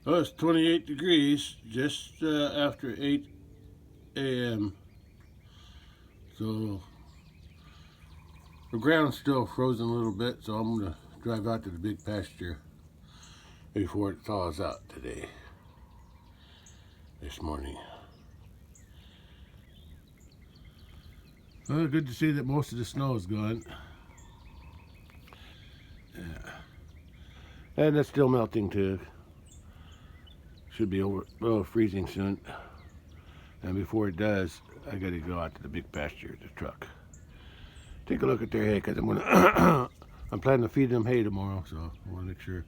Oh, it's 28 degrees just after 8 a.m. So the ground's still frozen a little bit, so I'm going to drive out to the big pasture before it thaws out this morning. Well, good to see that most of the snow is gone. Yeah. And it's still melting too. Should be over freezing soon. And before it does, I got to go out to the big pasture, the truck. Take a look at their hay, because I'm planning to feed them hay tomorrow, so I want to make sure.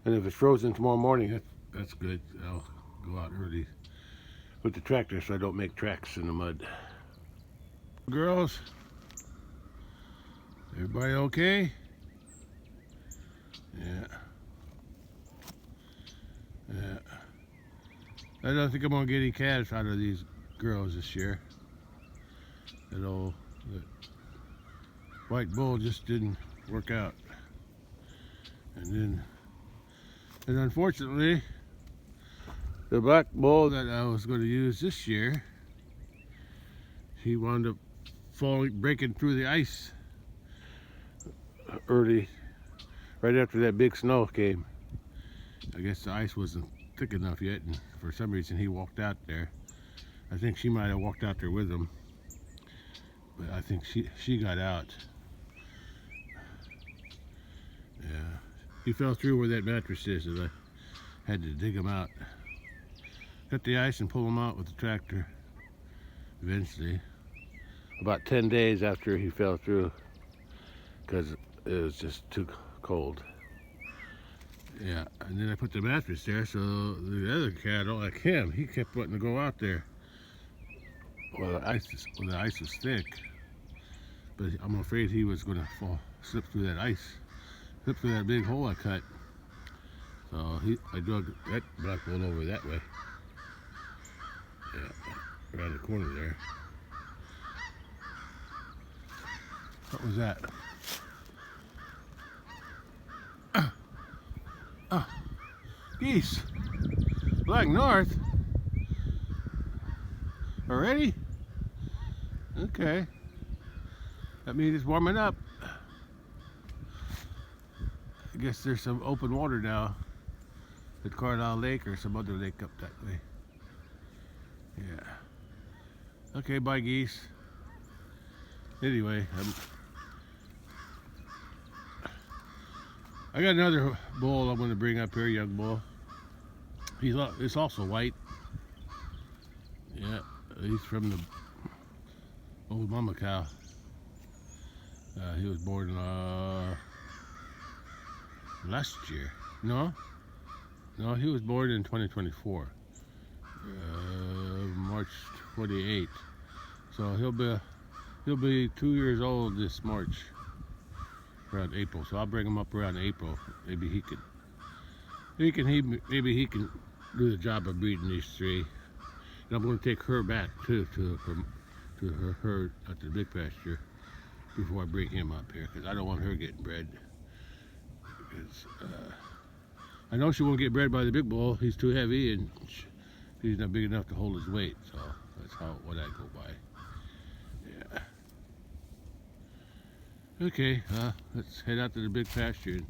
And if it's frozen tomorrow morning, that's good. I'll go out early with the tractor so I don't make tracks in the mud. Girls, everybody okay? Yeah. Yeah. I don't think I'm gonna get any calves out of these girls this year. The white bull just didn't work out. And unfortunately, the black bull that I was going to use this year, he wound up breaking through the ice early, right after that big snow came. I guess the ice wasn't thick enough yet, and for some reason he walked out there. I think she might have walked out there with him, but I think she got out. Yeah, he fell through where that mattress is, and I had to dig him out. Cut the ice and pull him out with the tractor eventually. About 10 days after he fell through, because it was just too cold. Yeah, and then I put the mattress there, so the other cattle, like him, he kept wanting to go out there. Well, the ice was thick, but I'm afraid he was going to slip through that ice, slip through that big hole I cut. So I drug that black bull over that way. Yeah, around the corner there. What was that? Geese. Black North. Already? Okay. That means it's warming up. I guess there's some open water now at Carlisle Lake or some other lake up that way. Yeah. Okay, bye geese. Anyway, I got another bull I'm going to bring up here, young bull. It's also white. Yeah, he's from the old mama cow. He was born last year. No, he was born in 2024, March 28th. So he'll be 2 years old this March, around April. So I'll bring him up around April. Maybe he can do the job of breeding these three. And I'm going to take her back too to her herd at the big pasture before I bring him up here, because I don't want her getting bred. Because I know she won't get bred by the big bull. He's too heavy and he's not big enough to hold his weight. So that's what I go by. Yeah. Okay, let's head out to the big pasture.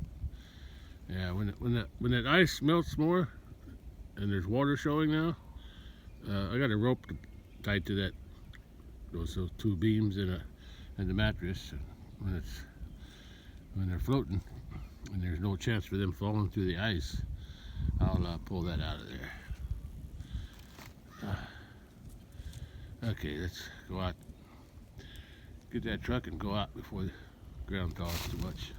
Yeah, when that ice melts more and there's water showing now, I got a rope tied to those two beams and the mattress. And when they're floating and there's no chance for them falling through the ice, I'll pull that out of there. Okay, let's go out, get that truck and go out before the ground thaws too much.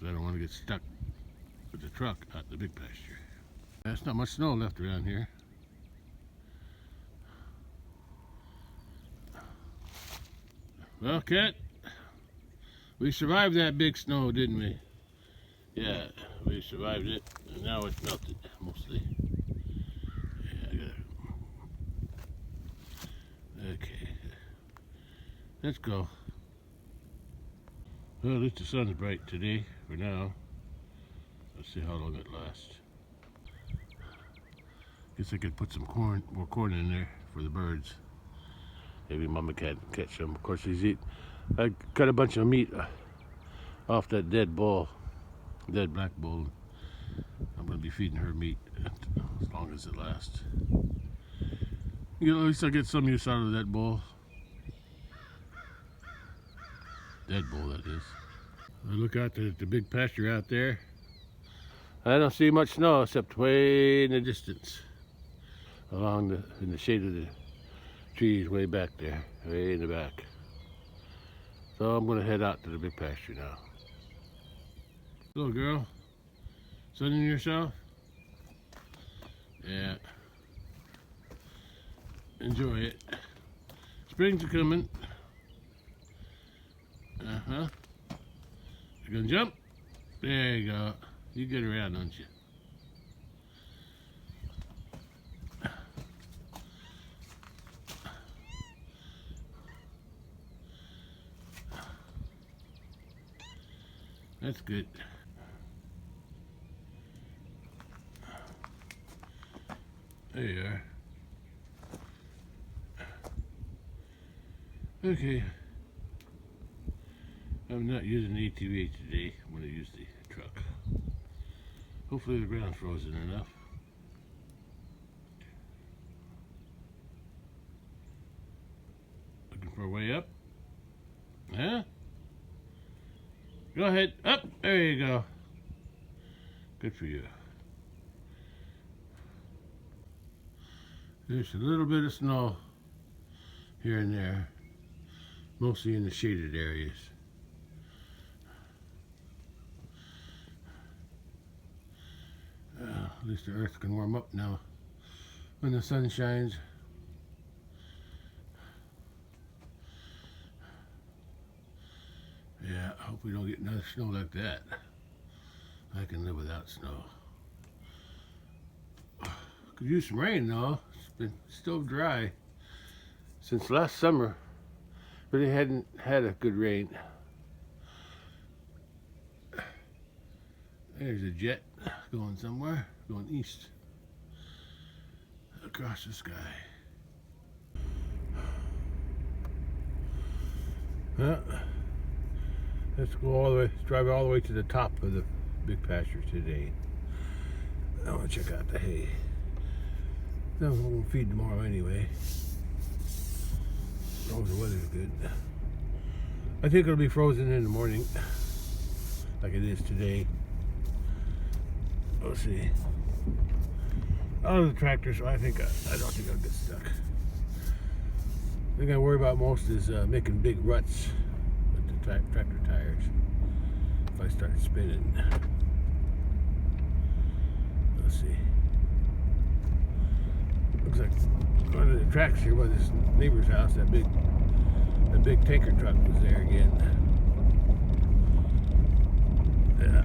I don't want to get stuck with the truck out the big pasture. There's not much snow left around here. Well, Cat, we survived that big snow, didn't we? Yeah, we survived it, and now it's melted, mostly. Yeah, okay, let's go. Well, at least the sun's bright today, for now. Let's see how long it lasts. Guess I could put some more corn in there for the birds. Maybe Mama can catch them. Of course, she's eating. I cut a bunch of meat off that dead black bull. I'm going to be feeding her meat as long as it lasts. You know, at least I get some use out of that bull. Dead bull, that is. I look out at the big pasture out there. I don't see much snow except way in the distance, in the shade of the trees way back there, way in the back. So I'm going to head out to the big pasture now. Little girl, sunning yourself? Yeah. Enjoy it. Spring's coming. Uh-huh. You gonna jump? There you go. You get around, don't you? That's good. There you are. Okay. I'm not using the ATV today. I'm going to use the truck. Hopefully the ground's frozen enough. Looking for a way up? Huh? Go ahead. Up! There you go. Good for you. There's a little bit of snow here and there, mostly in the shaded areas. At least the earth can warm up now when the sun shines. Yeah, I hope we don't get another snow like that. I can live without snow. Could use some rain though. It's been still dry since last summer. Really hadn't had a good rain. There's a jet going somewhere, going east across the sky. Let's go all the way, drive all the way to the top of the big pasture today. I want to check out the hay. I'm going to feed tomorrow anyway. As long as the weather's good. I think it'll be frozen in the morning, like it is today. We'll see. Out of the tractor, so I don't think I'll get stuck. The thing I worry about most is making big ruts with the tractor tires. If I start spinning, we'll see. Looks like one of the tracks here by this neighbor's house, that big tanker truck was there again. Yeah.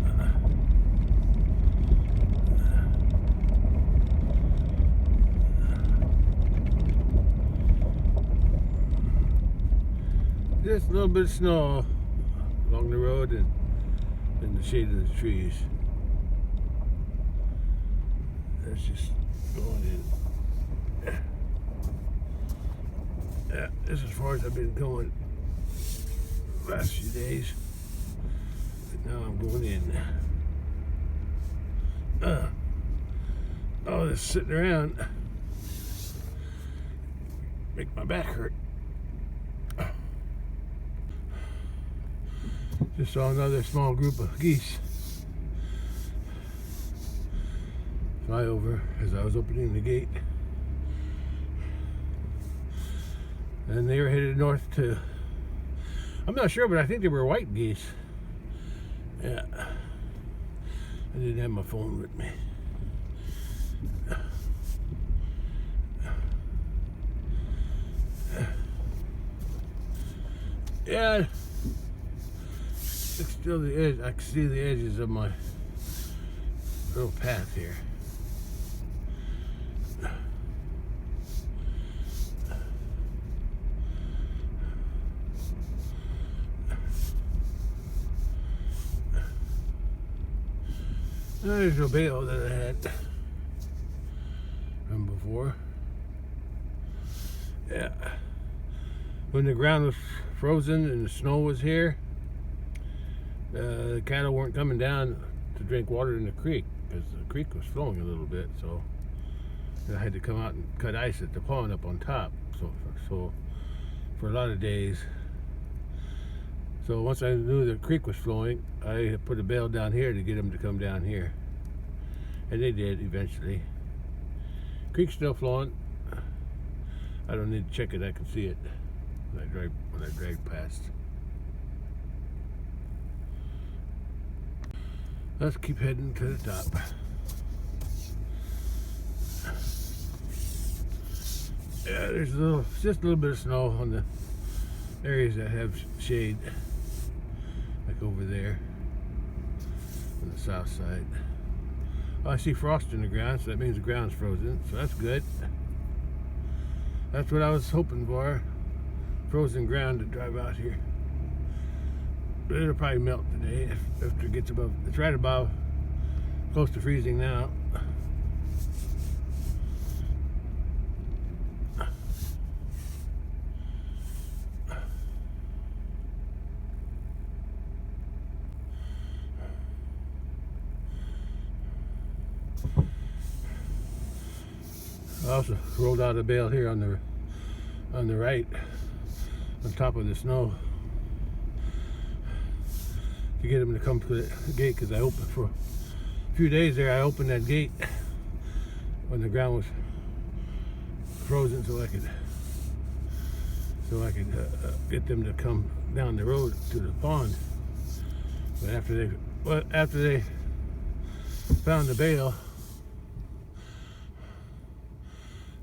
Just a little bit of snow along the road and in the shade of the trees. That's just going in. Yeah, this is as far as I've been going the last few days. But now I'm going in. Oh, this sitting around make my back hurt. Just saw another small group of geese fly over as I was opening the gate. And they were headed north too. I'm not sure, but I think they were white geese. Yeah. I didn't have my phone with me. Yeah. It's still the edge. I can see the edges of my little path here. There's a bale that I had from before. Yeah. When the ground was frozen and the snow was here, the cattle weren't coming down to drink water in the creek because the creek was flowing a little bit, so I had to come out and cut ice at the pond up on top. So for a lot of days. So once I knew the creek was flowing, I put a bale down here to get them to come down here, and they did eventually. Creek's still flowing. I don't need to check it, I can see it when I drag past. Let's keep heading to the top. Yeah, there's just a little bit of snow on the areas that have shade, like over there on the south side. Oh, I see frost in the ground, so that means the ground's frozen, so that's good. That's what I was hoping for, frozen ground to drive out here. But it'll probably melt today after it gets above, it's right above, close to freezing now. I also rolled out a bale here on the right, on top of the snow, to get them to come to the gate, because I opened for a few days there. I opened that gate when the ground was frozen, so I could get them to come down the road to the pond. But after they found the bale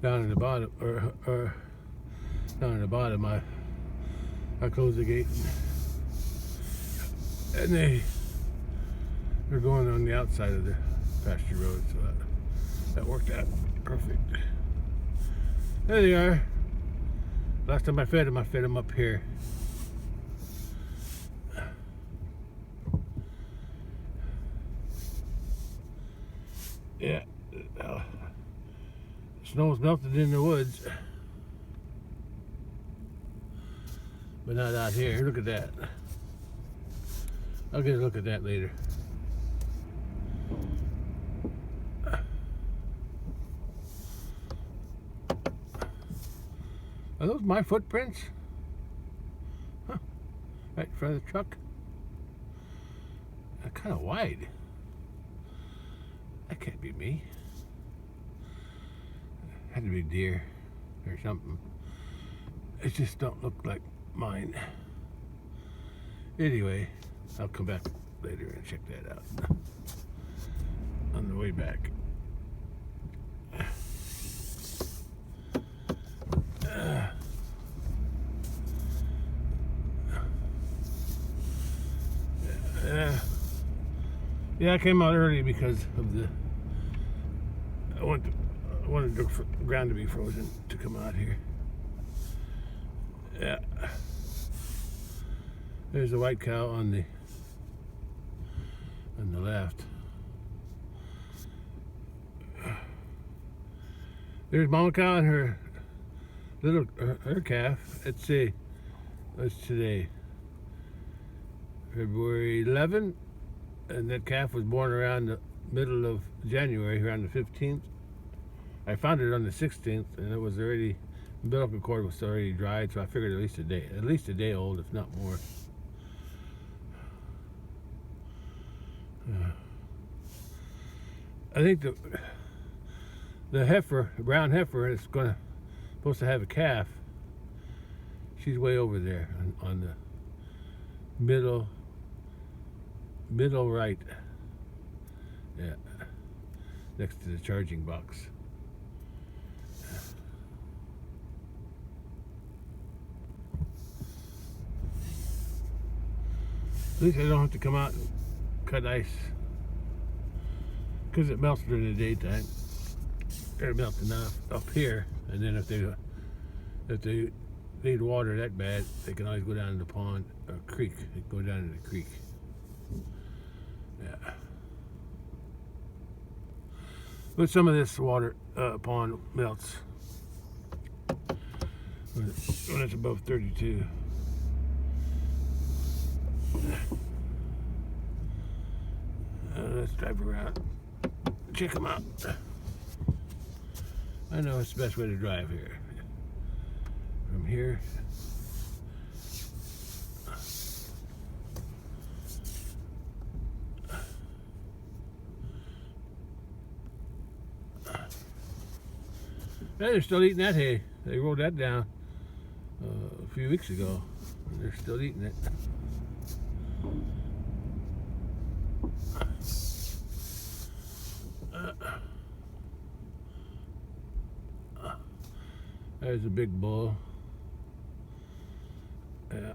down in the bottom, or down in the bottom, I closed the gate, and they're going on the outside of the pasture road, so that worked out perfect. There they are. Last time I fed them up here. Yeah. Snow's melted in the woods, but not out here. Look at that. I'll get a look at that later. Are those my footprints? Huh. Right in front of the truck. They're kind of wide. That can't be me. Had to be deer or something. It just don't look like mine. Anyway, I'll come back later and check that out on the way back. Yeah, I came out early because of the. I wanted the ground to be frozen to come out here. Yeah. There's a white cow on the left. There's mama cow and her her calf. Let's see. What's today? February 11th, and that calf was born around the middle of January, around the 15th. I found it on the 16th, and it was already, the umbilical cord was already dried, so I figured at least a day old, if not more. I think the heifer, the brown heifer, is supposed to have a calf. She's way over there on the middle right. Yeah, next to the charging box. At least I don't have to come out and cut ice, because it melts during the daytime. It'll melt enough up here, and then if they need water that bad, they can always go down to the pond or creek. They can go down to the creek. Yeah. But some of this water pond melts when it's above 32. Let's drive around, check them out. I know it's the best way to drive here. From here. Yeah, they're still eating that hay. They rolled that down a few weeks ago, and they're still eating it. There's a big bull. Yeah.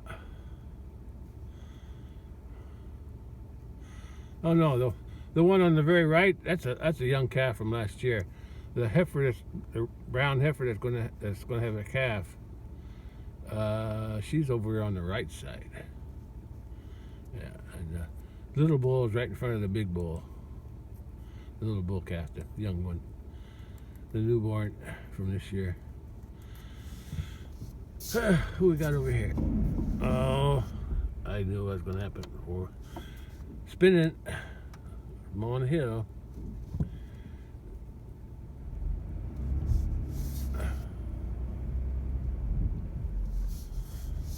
Oh no, the one on the very right, that's a young calf from last year. The brown heifer that's gonna have a calf. She's over here on the right side. Yeah, and the little bull is right in front of the big bull. The little bull calf, the young one, the newborn from this year. Who we got over here? Oh, I knew what was going to happen before. Spinning. I'm on the hill.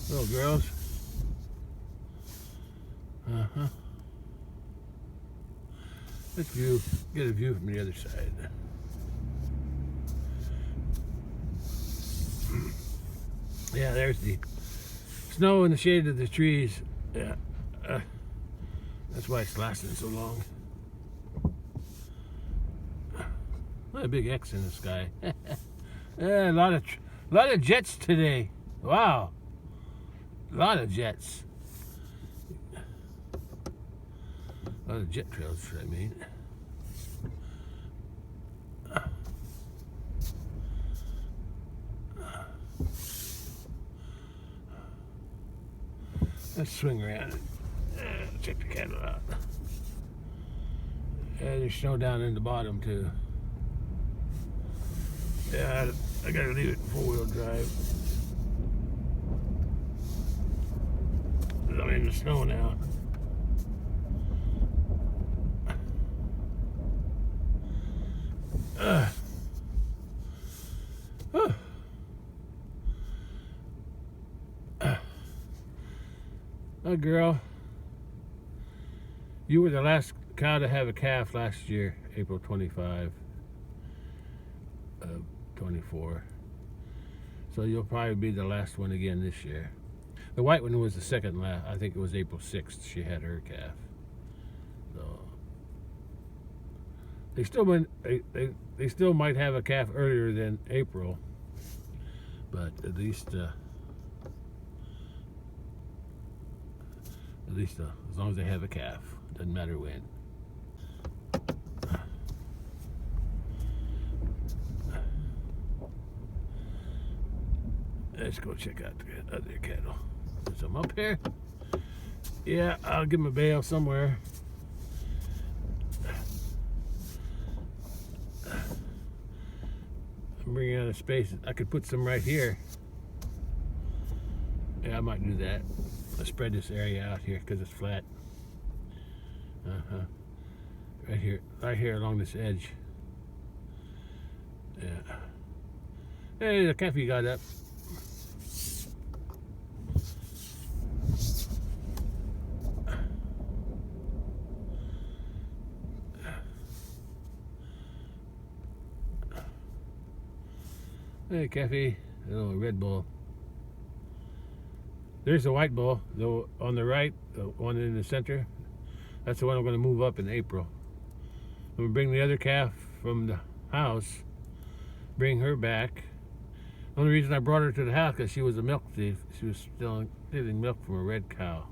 Little girls. Let's get a view from the other side. Yeah, there's the snow in the shade of the trees. Yeah, that's why it's lasting so long. What a big X in the sky. Yeah, a lot of jets today. Wow, a lot of jets. A lot of jet trails, I mean. Let's swing around and check the cattle out. Yeah, there's snow down in the bottom too. Yeah, I gotta leave it in 4-wheel drive. I'm in the snow now. Girl, you were the last cow to have a calf last year, April 25 of 24. So you'll probably be the last one again this year. The white one was the second last. I think it was April 6th she had her calf. So they still might have a calf earlier than April, but at least as long as they have a calf, doesn't matter when. Let's go check out the other cattle. There's some up here. Yeah, I'll give them a bale somewhere. I'm bringing out of space. I could put some right here. Yeah, I might do that. Let's spread this area out here because it's flat. Right here along this edge. Yeah. Hey, the calfie got up. Hey, calfie, a little red bull. There's the white bull, on the right, the one in the center. That's the one I'm going to move up in April. I'm going to bring the other calf from the house, bring her back. The only reason I brought her to the house because she was a milk thief. She was stealing milk from a red cow.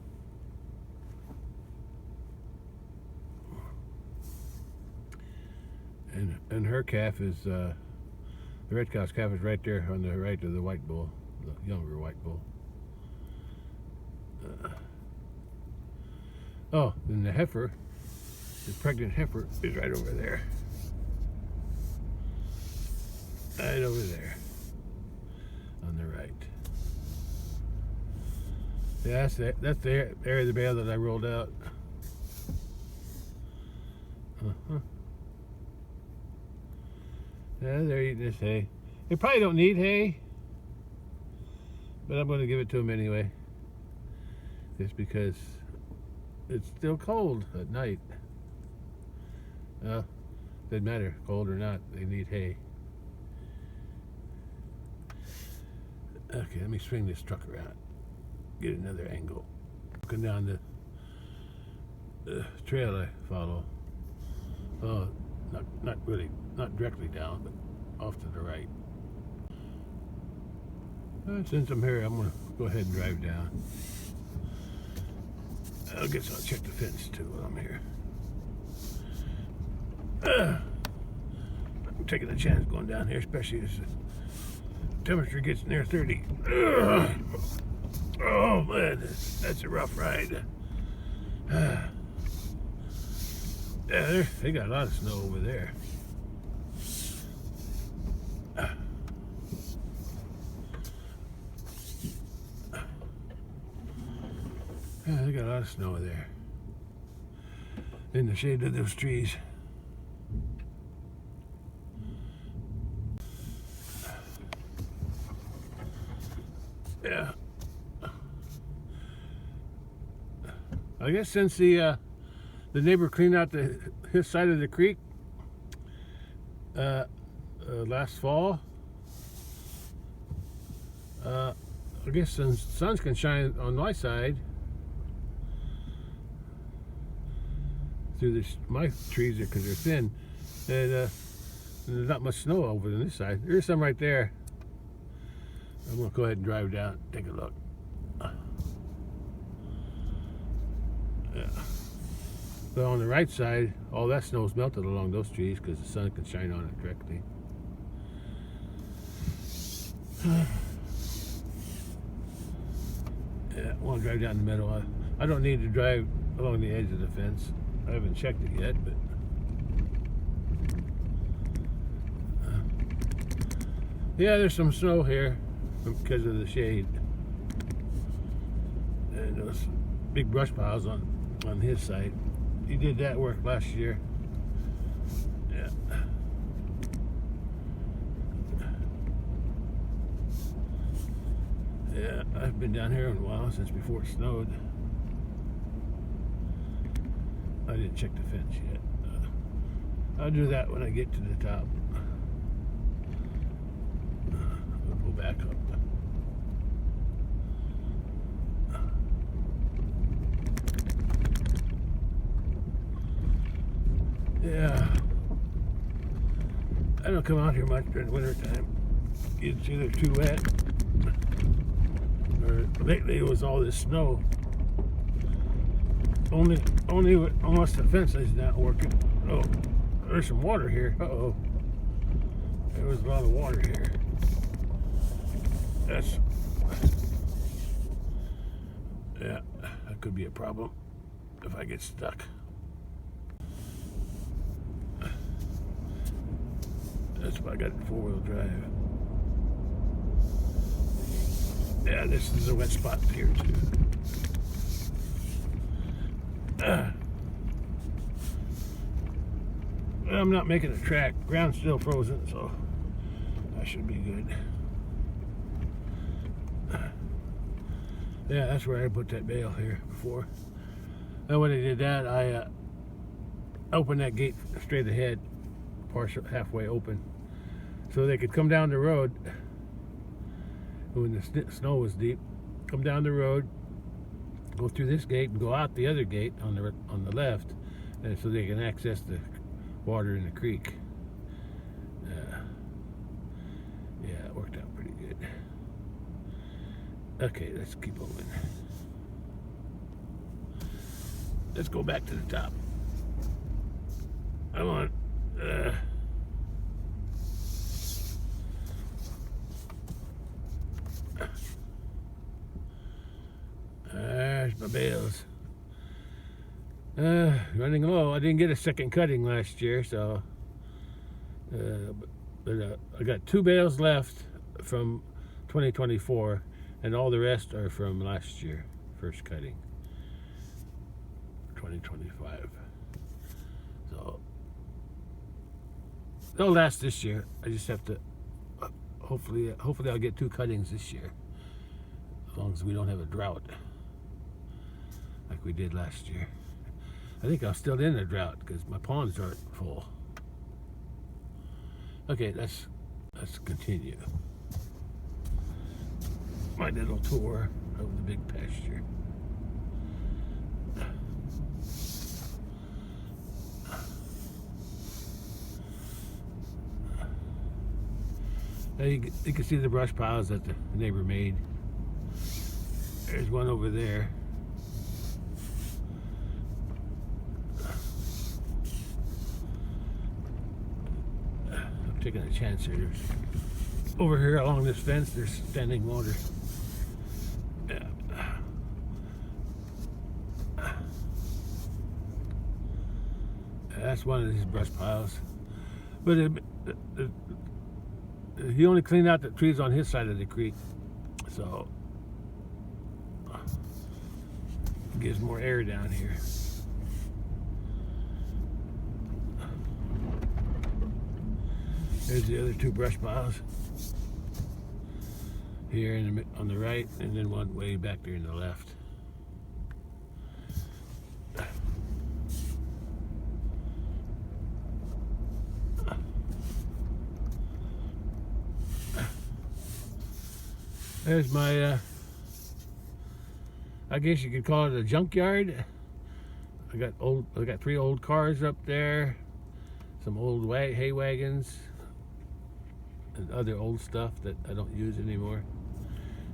And her calf is, the red cow's calf is right there on the right of the white bull, the younger white bull. Oh, and the heifer, the pregnant heifer, is right over there. Right over there on the right. Yeah, that's the area of the bale that I rolled out. Yeah, they're eating this hay. They probably don't need hay, but I'm going to give it to them anyway. Just because it's still cold at night. Well, doesn't matter, cold or not, they need hay. Okay, let me swing this truck around. Get another angle. Looking down the trail I follow. Oh, not really, not directly down, but off to the right. Since I'm here, I'm gonna go ahead and drive down. I guess I'll check the fence too while I'm here. I'm taking a chance going down here, especially as the temperature gets near 30. Oh man, that's a rough ride. Yeah, they got a lot of snow over there. Yeah, they got a lot of snow there. In the shade of those trees. Yeah. I guess since the neighbor cleaned out his side of the creek last fall, I guess since the sun can shine on my side through my trees because they're thin, and there's not much snow over on this side. There's some right there. I'm gonna go ahead and drive down, take a look. Yeah. But on the right side, all that snow's melted along those trees because the sun can shine on it directly. Yeah, I want to drive down the middle. I don't need to drive along the edge of the fence. I haven't checked it yet, but yeah, there's some snow here because of the shade and those big brush piles on his side. He did that work last year. Yeah. Yeah, I've been down here in a while, since before it snowed. I didn't check the fence yet. I'll do that when I get to the top. I'll go back up. Yeah. I don't come out here much during the winter time. It's either too wet, or lately it was all this snow. Only unless the fence is not working. Oh, there's some water here. Uh-oh. There was a lot of water here. Yeah, that could be a problem if I get stuck. That's why I got it 4-wheel drive. Yeah, this is a wet spot here too. I'm not making a track. Ground's still frozen, so I should be good. Yeah, that's where I put that bale here before. Then when I did that, I opened that gate straight ahead, partial halfway open, so they could come down the road when the snow was deep. Come down the road, go through this gate, and go out the other gate on the left, and so they can access the water in the creek. Yeah, it worked out pretty good. Okay, let's keep moving. Let's go back to the top. I want there's my bales. Running low. I didn't get a second cutting last year, so but But I got 2 bales left from 2024, and all the rest are from last year, first cutting, 2025. So they'll last this year. I just have to hopefully I'll get 2 cuttings this year, as long as we don't have a drought like we did last year. I think I'm still in a drought because my ponds aren't full. Okay, let's continue my little tour of the big pasture. Now you can see the brush piles that the neighbor made. There's one over there. I'm taking a chance here. Over here along this fence, there's standing water. Yeah. That's one of these brush piles. But he only cleaned out the trees on his side of the creek, so it gives more air down here. There's the other 2 brush piles here on the right, and then one way back there in the left. There's my, I guess you could call it a junkyard. I got 3 old cars up there, some old hay wagons, and other old stuff that I don't use anymore,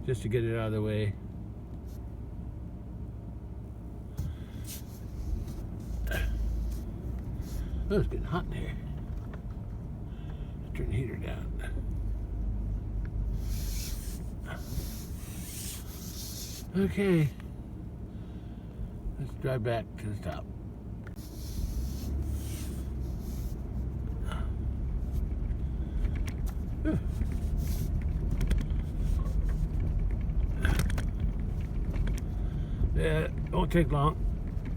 just to get it out of the way. Oh, it's getting hot in here. Let's turn the heater down. Okay, let's drive back to the top. Yeah, it won't take long.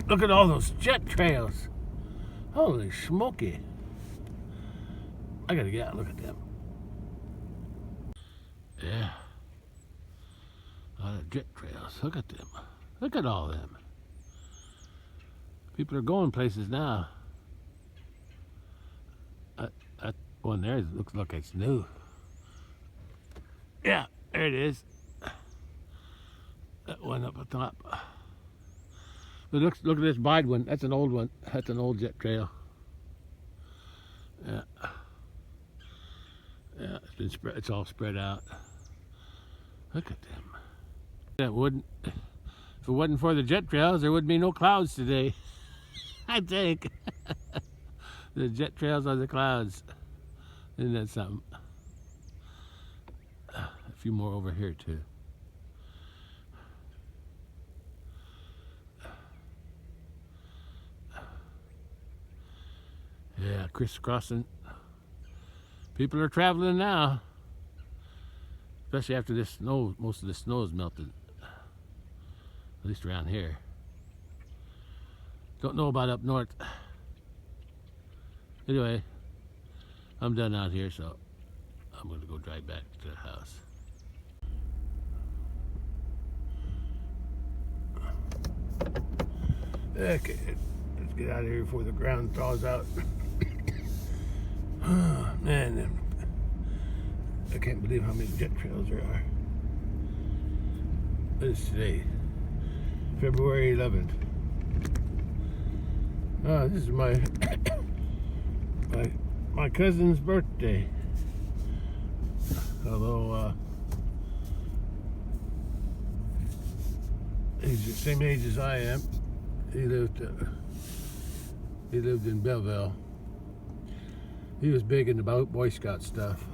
Look at all those jet trails. Holy smoky. I gotta get out and look at them. Yeah. A lot of jet trails. Look at them. Look at all of them. People are going places now. That one there looks like it's new. Yeah, there it is. That one up at the top. But look at this wide one. That's an old one. That's an old jet trail. Yeah. Yeah, it's all spread out. Look at them. If it wasn't for the jet trails, there would be no clouds today. I think. The jet trails are the clouds. Isn't that something? A few more over here too. Yeah, crisscrossing. People are traveling now. Especially after this snow. Most of the snow is melted. At least around here. Don't know about up north. Anyway, I'm done out here, so I'm going to go drive back to the house. Okay, let's get out of here before the ground thaws out. Oh, man, I can't believe how many jet trails there are. What is today? February 11th. This is my cousin's birthday. Although he's the same age as I am. He lived in Belleville. He was big into Boy Scout stuff.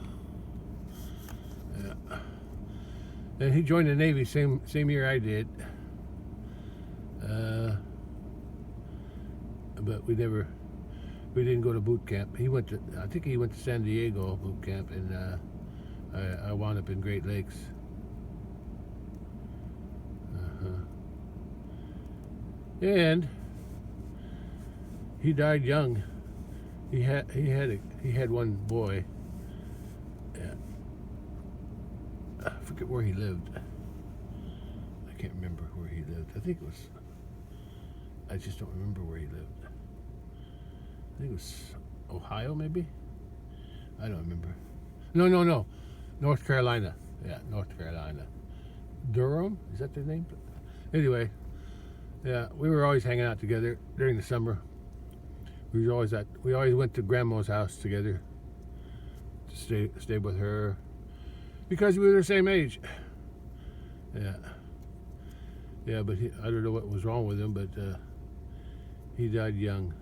Yeah. And he joined the Navy same year I did. But we never We didn't go to boot camp. He went to, I think he went to San Diego boot camp, and I wound up in Great Lakes. And he died young. He had one boy. Yeah. I forget where he lived. I can't remember where he lived. I think it was. I just don't remember where he lived. I think it was Ohio, maybe. I don't remember. No. North Carolina. Yeah, North Carolina. Durham, is that their name? Anyway, yeah, we were always hanging out together during the summer. We always went to Grandma's house together to stay with her because we were the same age. Yeah, but I don't know what was wrong with him, but he died young.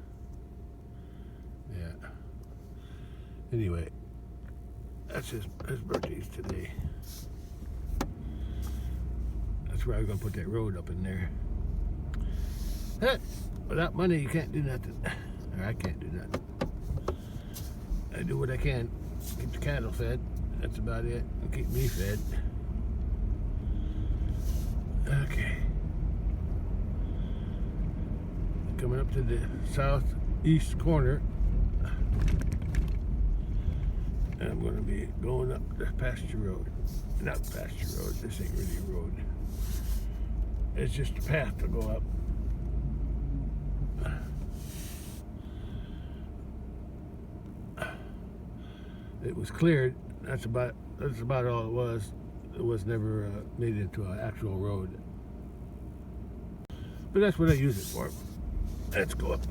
Yeah. Anyway, that's his birthday's today. That's where I was gonna put that road up in there. Without money, you can't do nothing. Or I can't do nothing. I do what I can. Keep the cattle fed. That's about it. And keep me fed. Okay. Coming up to the southeast corner. I'm going to be going up the pasture road. Not pasture road. This ain't really a road. It's just a path to go up. It was cleared. That's about all it was. It was never made into an actual road. But that's what I use it for. Let's go up.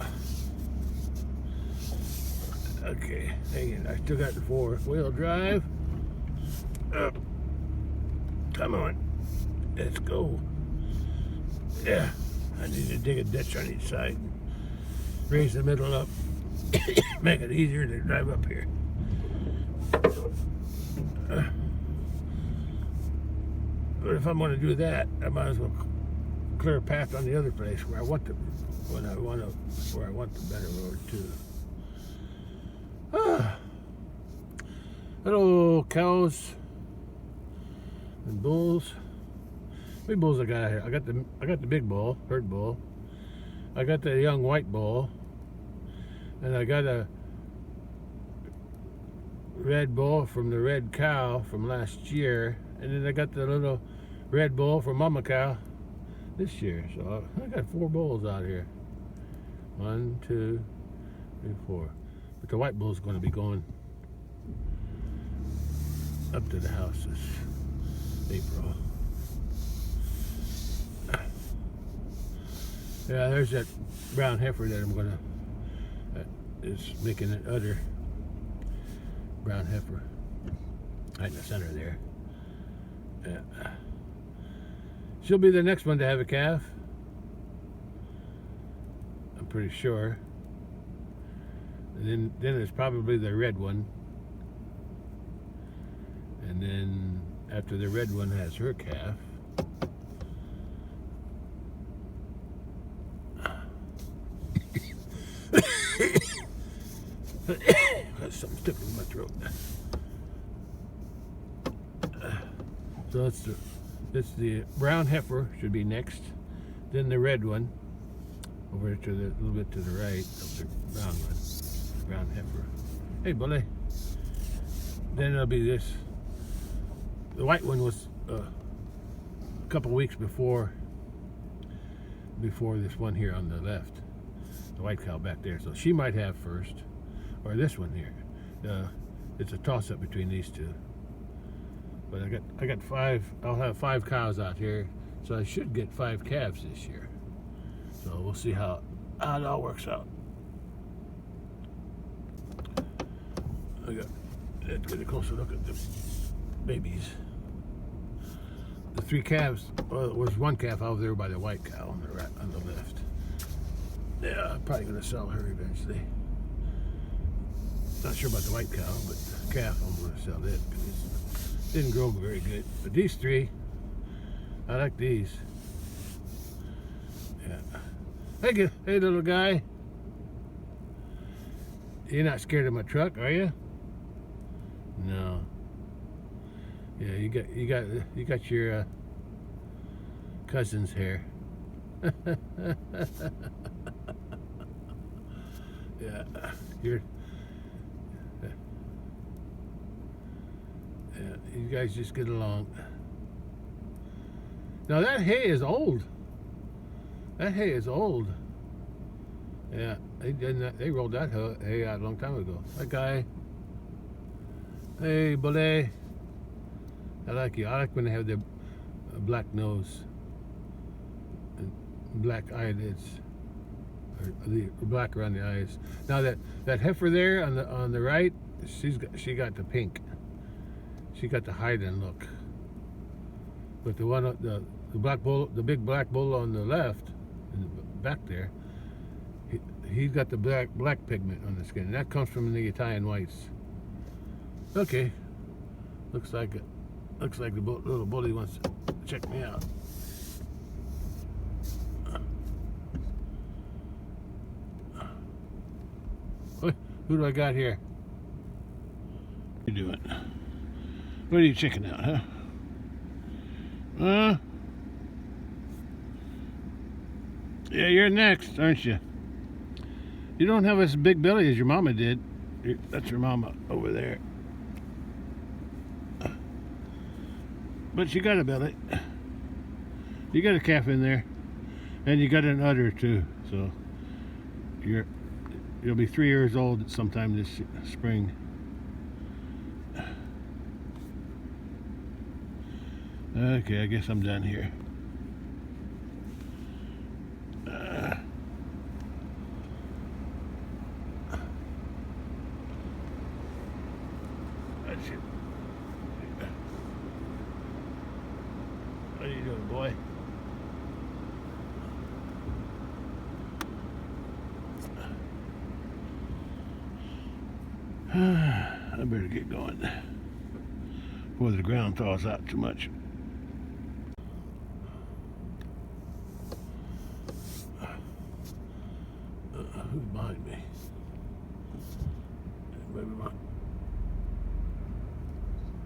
Okay, hang in. I still got the 4-wheel drive. Up. Come on. Let's go. Yeah, I need to dig a ditch on each side. Raise the middle up. Make it easier to drive up here. But if I'm going to do that, I might as well clear a path on the other place where I want the better road too. Hello, cows and bulls. How many bulls I got here? I got the big bull, herd bull. I got the young white bull, and I got a red bull from the red cow from last year, and then I got the little red bull from mama cow this year. So I got 4 bulls out here. 1, 2, 3, 4. But the white bull's going to be going up to the house this April. Yeah, there's that brown heifer that I'm gonna is making an udder. Brown heifer, right in the center there. Yeah. She'll be the next one to have a calf. I'm pretty sure. And then it's probably the red one. And then after the red one has her calf, got something stuck in my throat. So it's the brown heifer should be next, then the red one over to the little bit to the right of the brown one, brown heifer. Hey, bully. Then it'll be this. The white one was a couple weeks before this one here on the left. The white cow back there, so she might have first, or this one here. It's a toss-up between these two. But I got 5. I'll have 5 cows out here, so I should get 5 calves this year. So we'll see how it all works out. Let's get a closer look at the babies. The 3 calves. Well, there was 1 calf over there by the white cow on the left. Yeah, I'm probably gonna sell her eventually. Not sure about the white cow, but the calf I'm gonna sell it because it didn't grow very good. But these 3, I like these. Yeah. Hey little guy. You're not scared of my truck, are you? No. Yeah, you got your cousin's hair. Yeah, you're. Yeah, you guys just get along. Now that hay is old. That hay is old. Yeah, they rolled that hay out a long time ago. That guy. Hey, buddy. I like you. I like when they have their black nose and black eyelids, or the black around the eyes. Now that heifer there on the right, she got the pink. She got the hiding look. But the one the black bull, the big black bull on the left, in the back there, he's got the black pigment on the skin, and that comes from the Italian whites. Okay, looks like the little bully wants to check me out. Who do I got here? What are you doing? What are you checking out, huh? Yeah, you're next, aren't you? You don't have as big belly as your mama did. That's your mama over there. But you got a belly. You got a calf in there. And you got an udder too. So you'll be 3 years old sometime this spring. Okay, I guess I'm done here. That's it. What are you doing, boy? I better get going before the ground thaws out too much. Who's behind me? Maybe my.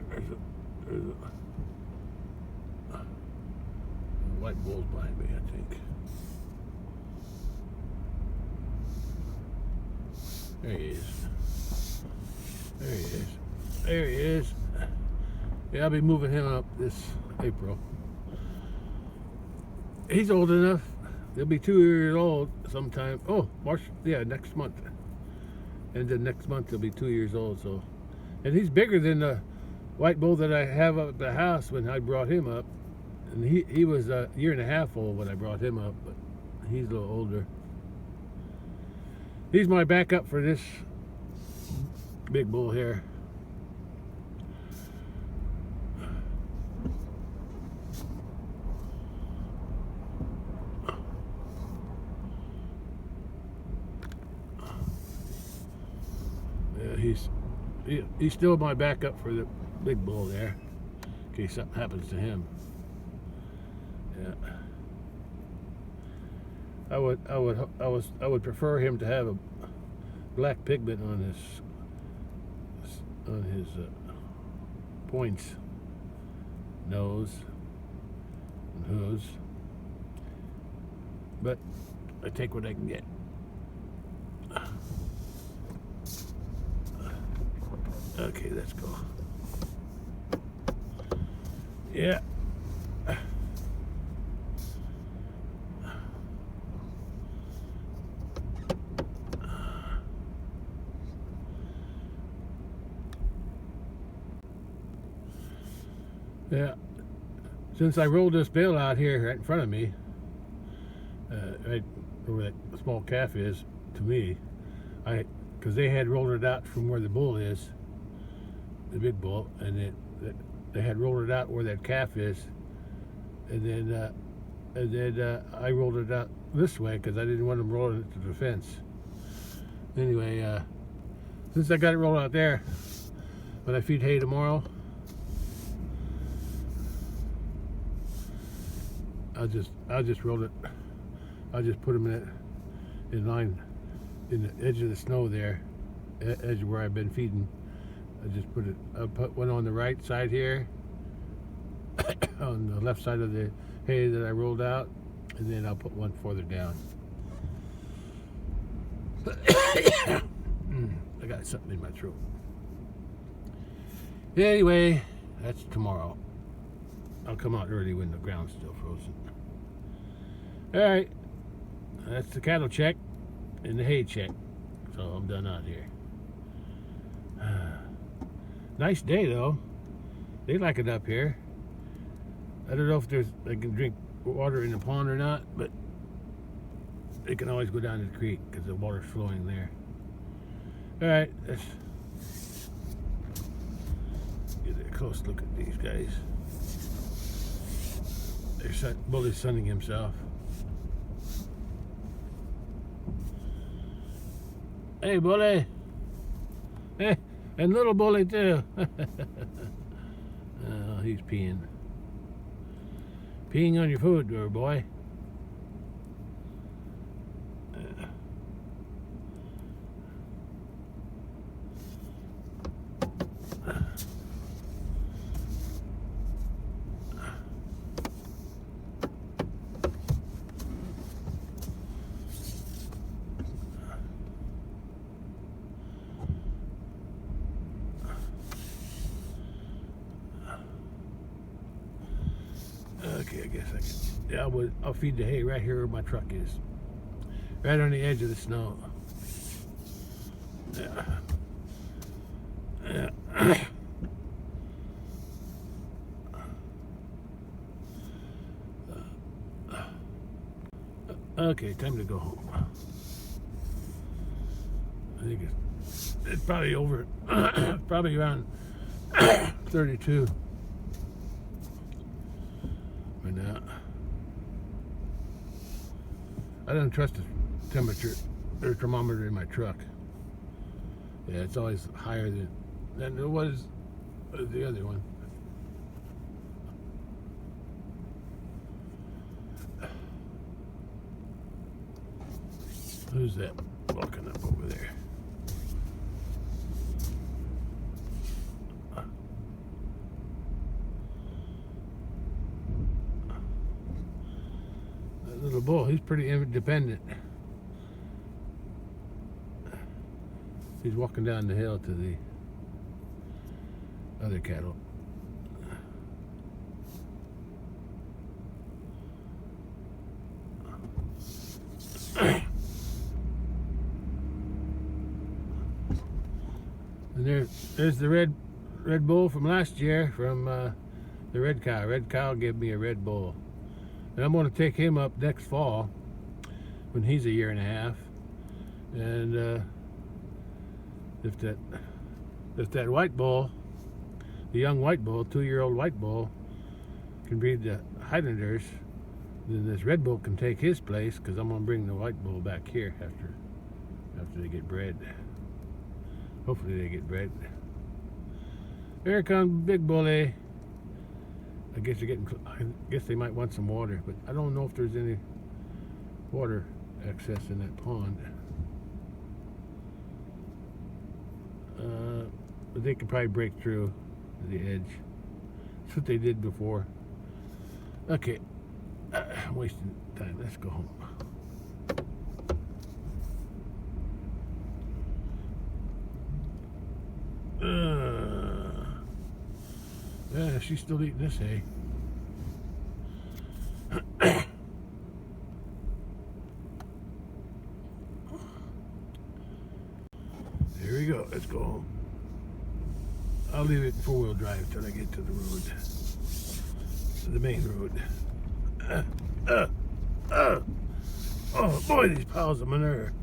There's a white bull's behind me, I think. There he is. There he is. There he is. Yeah, I'll be moving him up this April. He's old enough. He'll be 2 years old sometime. Oh, March. Yeah, next month. And then next month he'll be 2 years old. So, and he's bigger than the white bull that I have up at the house when I brought him up. And he was a year and a half old when I brought him up, but he's a little older. He's my backup for this big bull here. Yeah, he's still my backup for the big bull there, in case something happens to him. Yeah. I would prefer him to have a black pigment on his points, nose, and hooves. But I take what I can get. Okay, let's go. Yeah. Yeah. Since I rolled this bale out here right in front of me, right where that small calf is, to me, because they had rolled it out from where the bull is, the big bull, and they had rolled it out where that calf is, and then I rolled it out this way because I didn't want them rolling it to the fence. Anyway, since I got it rolled out there, when I feed hay tomorrow, I'll just roll it. I'll just put them in line in the edge of the snow there, edge where I've been feeding. I put one on the right side here, on the left side of the hay that I rolled out, and then I'll put one further down. I got something in my throat. Anyway, that's tomorrow. I'll come out early when the ground's still frozen. Alright, that's the cattle check and the hay check. So I'm done out here. Nice day though. They like it up here. I don't know if they can drink water in the pond or not, but they can always go down to the creek because the water's flowing there. Alright, let's get a close look at these guys. Bully's sunning himself. Hey, Bully. Hey, and little Bully too. Oh, he's peeing. Peeing on your food, there, boy. Okay, I guess I can. Yeah, I'll feed the hay right here where my truck is. Right on the edge of the snow. Yeah. Yeah. Okay, time to go home. I think it's probably over, probably around 32 right now. I don't trust the temperature or thermometer in my truck. Yeah, it's always higher than it was the other one. Who's that walking up over there? That little bull, he's pretty independent. He's walking down the hill to the other cattle. And there's the red bull from last year, from the red cow. Red cow gave me a red bull, and I'm going to take him up next fall when he's a year and a half. And if that white bull, the young white bull, 2-year-old white bull, can breed the Highlanders, then this red bull can take his place, because I'm going to bring the white bull back here after they get bred. Hopefully they get bred. Here comes Big Bully. I guess they might want some water, but I don't know if there's any water excess in that pond. But they could probably break through the edge. That's what they did before. Okay, I'm wasting time. Let's go home. Yeah, she's still eating this hay. Here we go. Let's go home. I'll leave it in 4-wheel drive till I get to the road, to the main road. Oh boy, these piles of manure,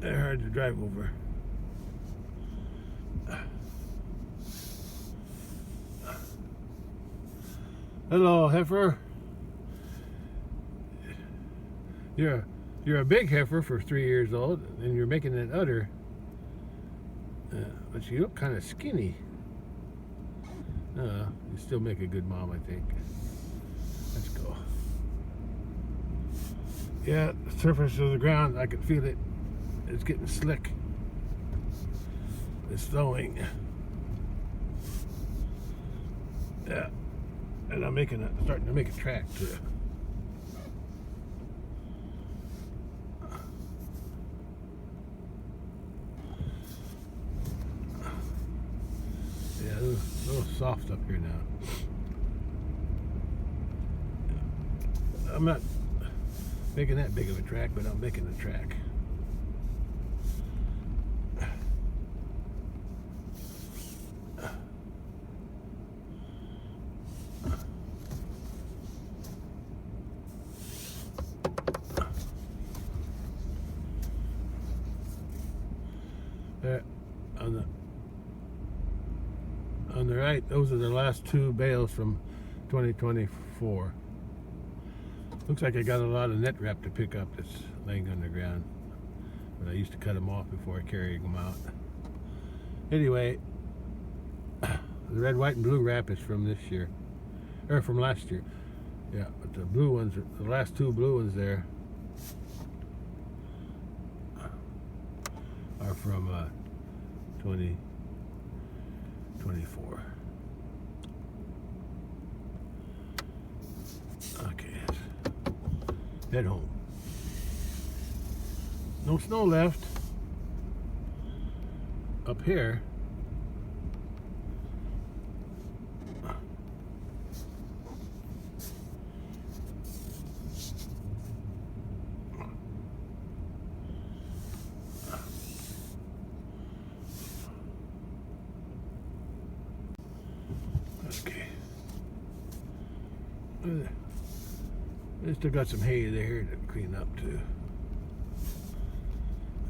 they're hard to drive over. Hello, heifer. You're a big heifer for 3 years old, and you're making an udder. But you look kind of skinny. You still make a good mom, I think. Let's go. Yeah, the surface of the ground, I can feel it. It's getting slick. It's snowing. Yeah, and I'm starting to make a track too. Yeah, it's a little soft up here now. I'm not making that big of a track, but I'm making a track. There, on the right, those are the last two bales from 2024. Looks like I got a lot of net wrap to pick up that's laying on the ground. But I used to cut them off before I carried them out. Anyway, the red, white, and blue wrap is from this year. Or from last year. Yeah, but the blue ones, the last two blue ones there are from 2024. Okay, head home. No snow left up here. Okay. I still got some hay there to clean up too.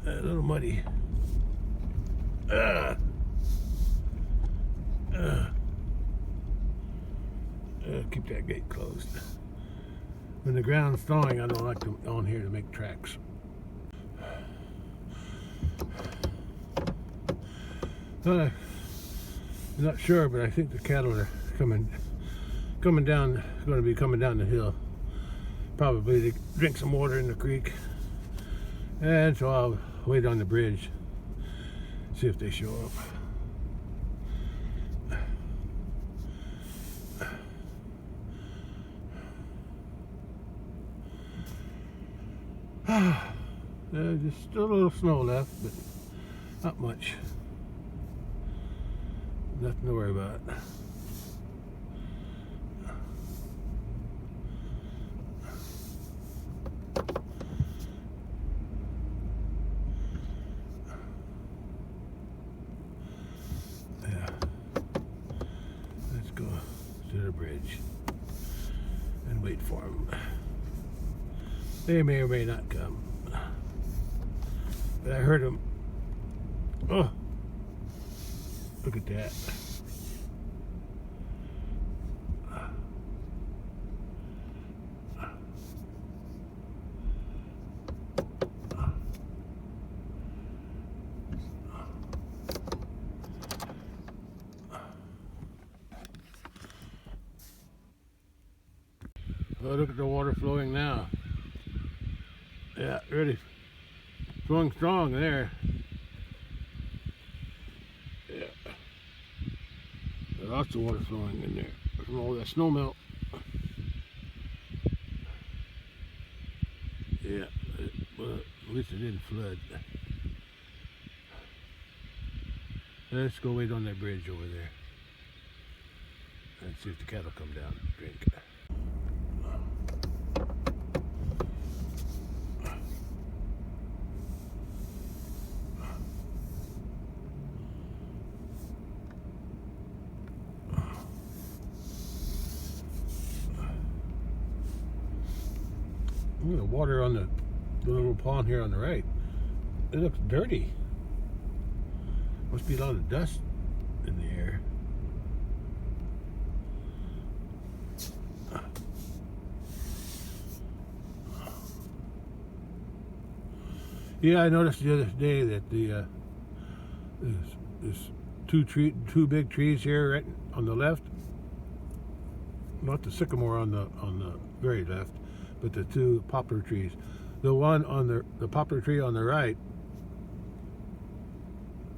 A little muddy. Keep that gate closed. When the ground's thawing, I don't like to on here to make tracks. I'm not sure, but I think the cattle are coming down. Going to be coming down the hill. Probably to drink some water in the creek. And so I'll wait on the bridge, see if they show up. Just still a little snow left, but not much. Nothing to worry about. Yeah. Let's go to the bridge and wait for them. They may or may not come. But I heard them. Oh, look at that. Oh, look at the water flowing now. Yeah, really flowing strong there. Yeah. There's lots of water flowing in there from all that snow melt. Yeah, well, at least it didn't flood. Let's go wait on that bridge over there and see if the cattle come down and drink. The water on the little pond here on the right, it looks dirty. Must be a lot of dust in the air. Yeah, I noticed the other day that there's two big trees here right on the left. Not the sycamore on the very left, but the two poplar trees. The one on the poplar tree on the right,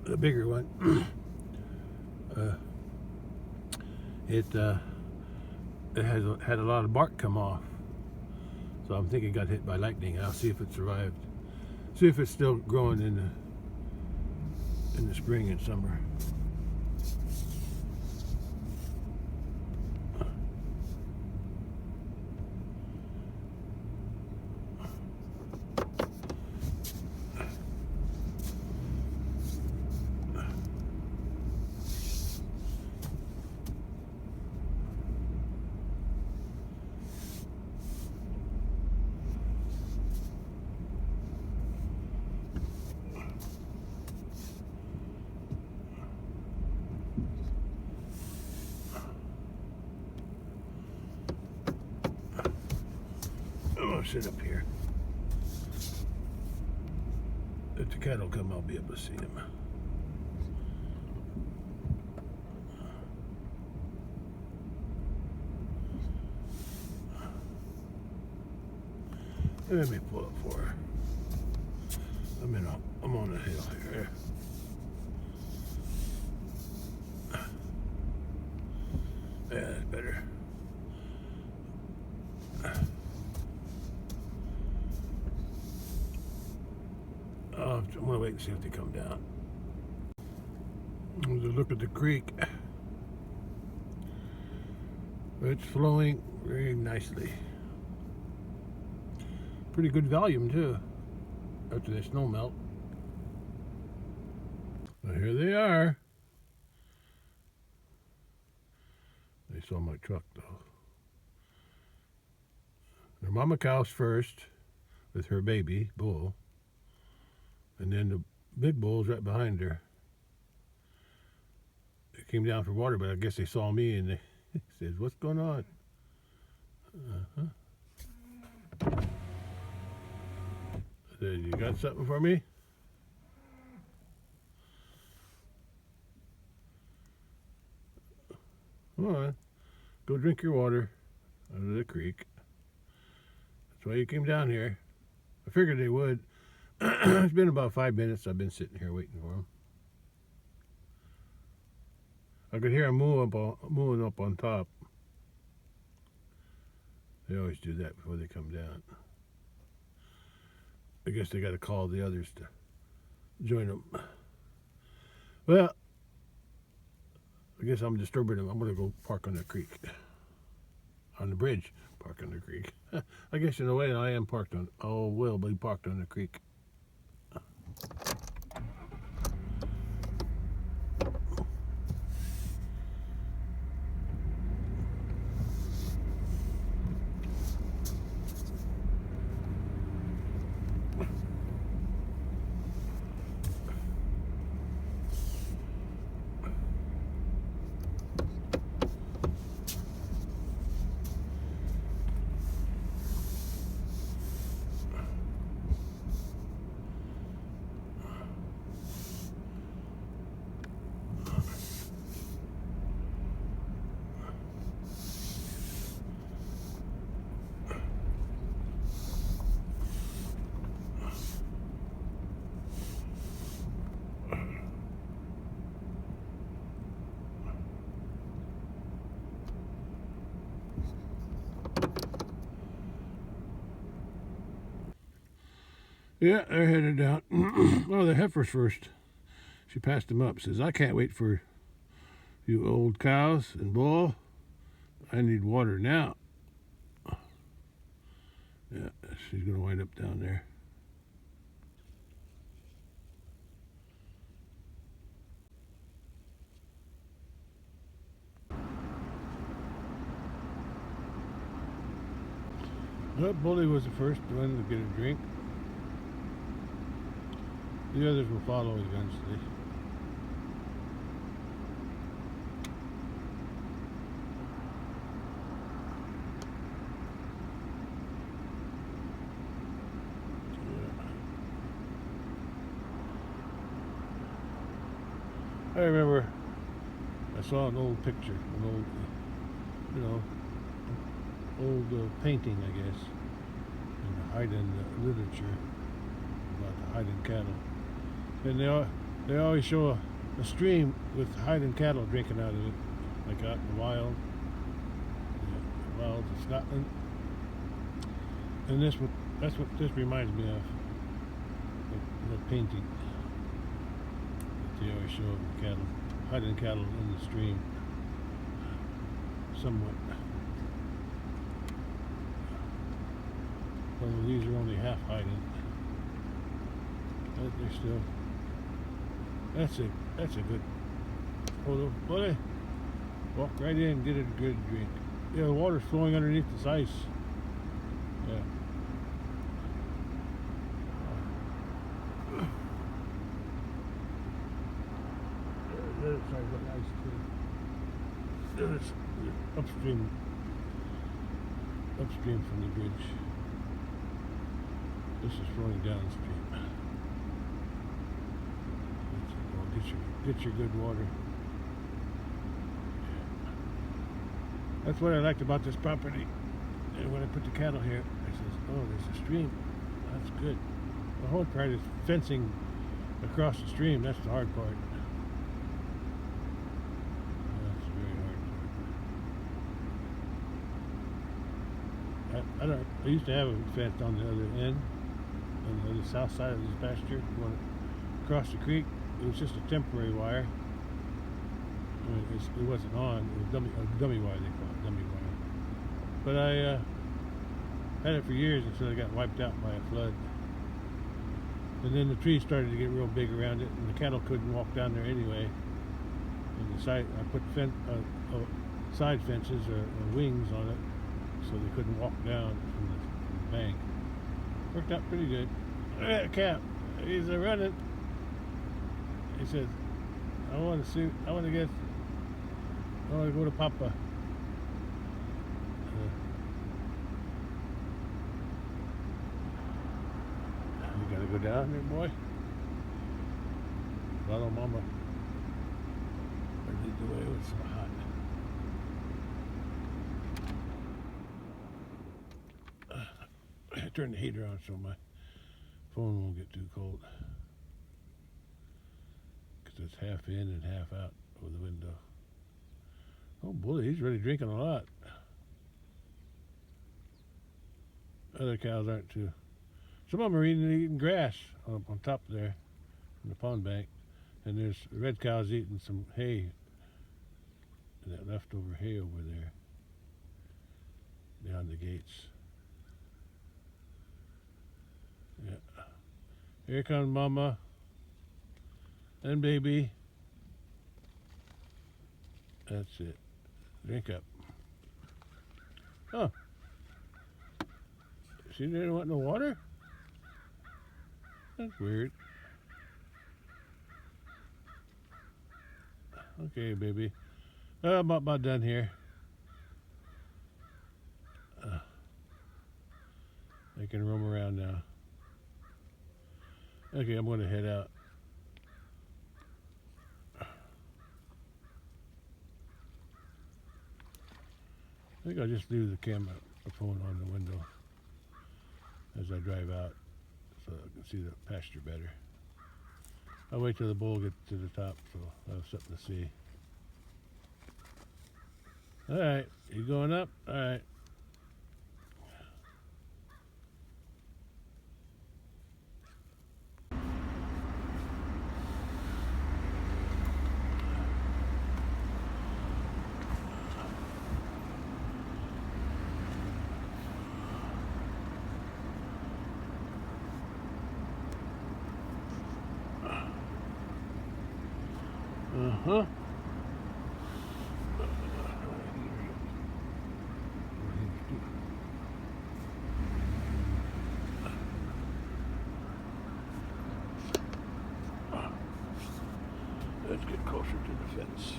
the bigger one. It had a lot of bark come off, so I'm thinking it got hit by lightning. I'll see if it survived. See if it's still growing in the spring and summer. I'm gonna sit up here. If the cattle come, I'll be able to see them. Let me pull up for her. I'm on a hill here. Yeah, that's better. I'm gonna wait and see if they come down. Let's look at the creek. It's flowing very nicely. Pretty good volume too, after the snow melt. Well, here they are. They saw my truck though. Their mama cow's first with her baby bull, and then the big bull's right behind her. They came down for water, but I guess they saw me and they said, "What's going on?" I said, "You got something for me?" Come on, go drink your water out of the creek. That's why you came down here. I figured they would. It's been about 5 minutes. I've been sitting here waiting for them. I could hear them moving up on top. They always do that before they come down. I guess they got to call the others to join them. Well, I guess I'm disturbing them. I'm going to go park on the creek. On the bridge, park on the creek. I guess in a way I am parked on, will be parked on the creek. Yeah, they're headed out. Oh, the heifer's first. She passed him up. Says, "I can't wait for you old cows and bull. I need water now." Yeah, she's going to wind up down there. Bully was the first one to get a drink. The others will follow eventually. I remember I saw an old picture, an old painting, I guess, in the Haydn literature about the Haydn cattle. And They always show a stream with hiding cattle drinking out of it, like out in the wilds of Scotland. And that's what this reminds me of. The painting that they always show of cattle, hiding cattle in the stream. Somewhat. Although these are only half hiding. But they're still. That's a good photo. Buddy, walk right in and get a good drink. Yeah, the water's flowing underneath this ice. Yeah. The other side of the ice too. There's upstream from the bridge. This is flowing downstream. Get your good water. That's what I liked about this property. And when I put the cattle here, I says, oh, there's a stream. That's good. The hard part is fencing across the stream. That's the hard part. That's very hard. I used to have a fence on the other end, on the other south side of this pasture, going across the creek. It was just a temporary wire. I mean, it wasn't on. It was dummy wire, they call it, dummy wire. But I had it for years until it got wiped out by a flood. And then the trees started to get real big around it, and the cattle couldn't walk down there anyway. And I put side fences or wings on it, so they couldn't walk down from the bank. Worked out pretty good. Look at that cap. He's running. He says, I want to go to Papa. You gotta go down there, boy. Follow Mama. Or lead the way. It's so hot. I turn the heater on so my phone won't get too cold. It's half in and half out of the window. Oh boy, he's really drinking a lot. Other cows aren't too. Some of them are eating grass on top there in the pond bank. And there's red cows eating some hay. And that leftover hay over there. Behind the gates. Yeah. Here comes Mama. And baby. That's it. Drink up. Oh. She didn't want no water? That's weird. Okay, baby. I'm about done here. I can roam around now. Okay, I'm going to head out. I think I'll just leave the phone on the window as I drive out so I can see the pasture better. I'll wait till the bull gets to the top so I'll have something to see. Alright, you going up? Alright. Uh-huh. Let's get closer to the fence.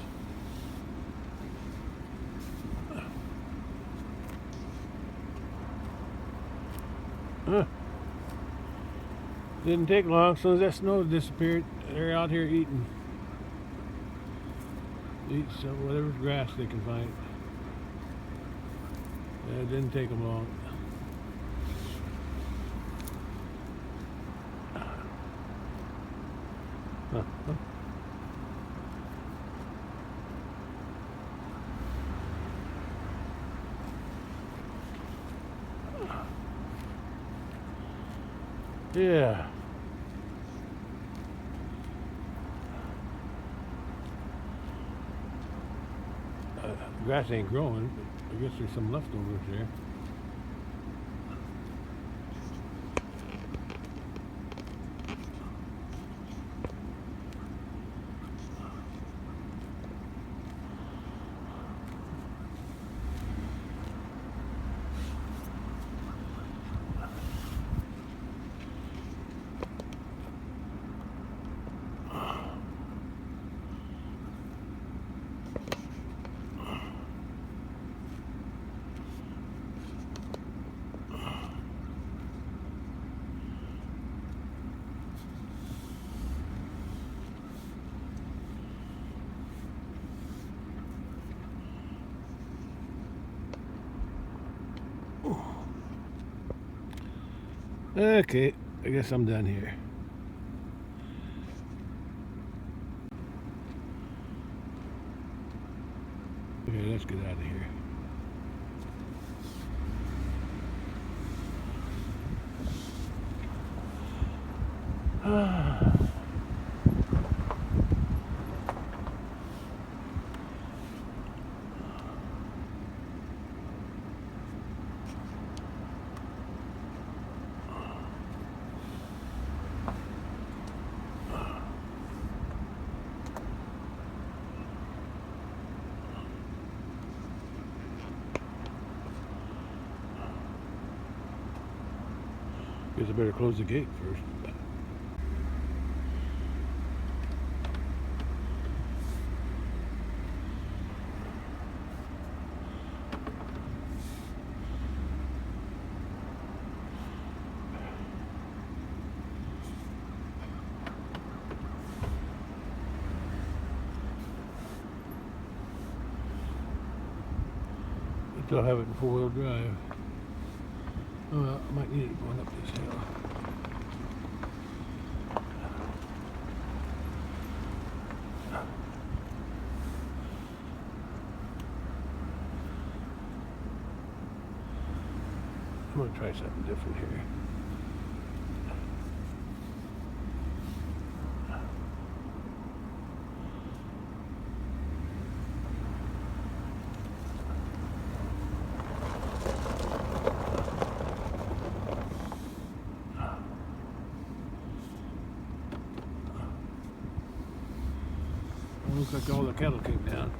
Didn't take long, as soon as that snow disappeared, they're out here eating. Eat some whatever grass they can find. Yeah, it didn't take them long. Huh. Yeah. Grass ain't growing, but I guess there's some leftovers there. Okay, I guess I'm done here. Okay, let's get out of here. Guess I better close the gate first. I still have it in four-wheel drive. Well, I might need it going up this hill. I'm gonna try something different here. Looks like all the cattle came down.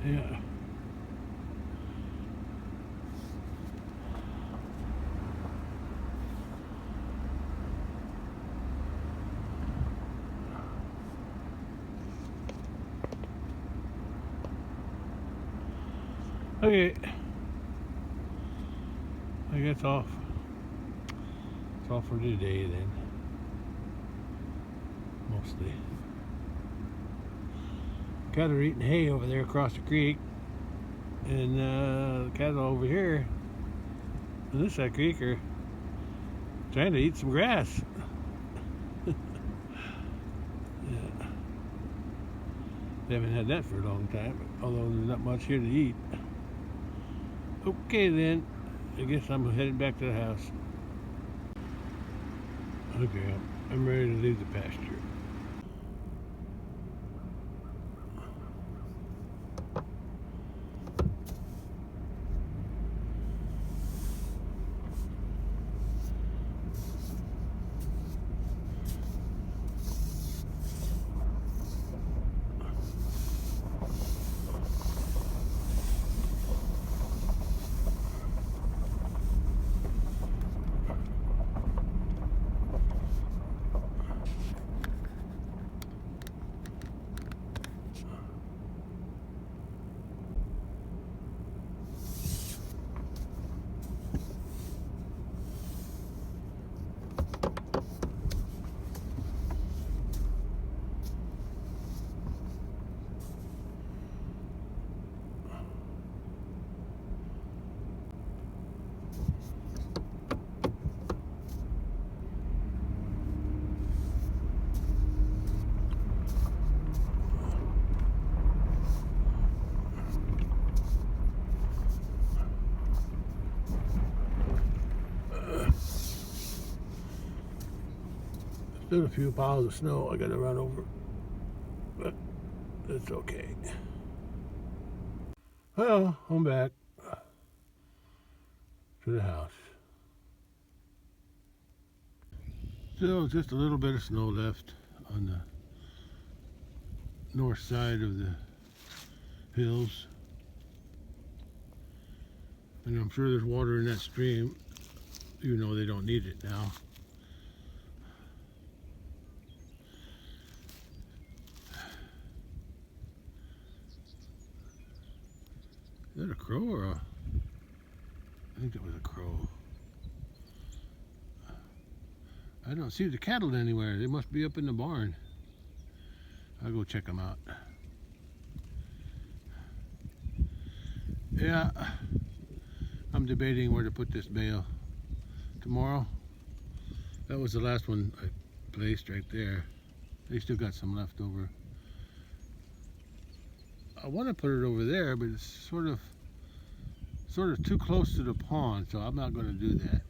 Yeah. Okay. I guess off. It's all for today then. Mostly. Cattle are eating hay over there across the creek. And the cattle over here on this side of the creek are trying to eat some grass. Yeah. They haven't had that for a long time, although there's not much here to eat. Okay then, I guess I'm heading back to the house. Okay, I'm ready to leave the pasture. Still a few piles of snow I gotta run over, but it's okay. Well, I'm back to the house. Still just a little bit of snow left on the north side of the hills. And I'm sure there's water in that stream, even though they don't need it now. Is that a crow or a... I think it was a crow. I don't see the cattle anywhere. They must be up in the barn. I'll go check them out. Yeah, I'm debating where to put this bale tomorrow. That was the last one I placed right there. They still got some left over. I want to put it over there, but it's sort of too close to the pond, so I'm not going to do that.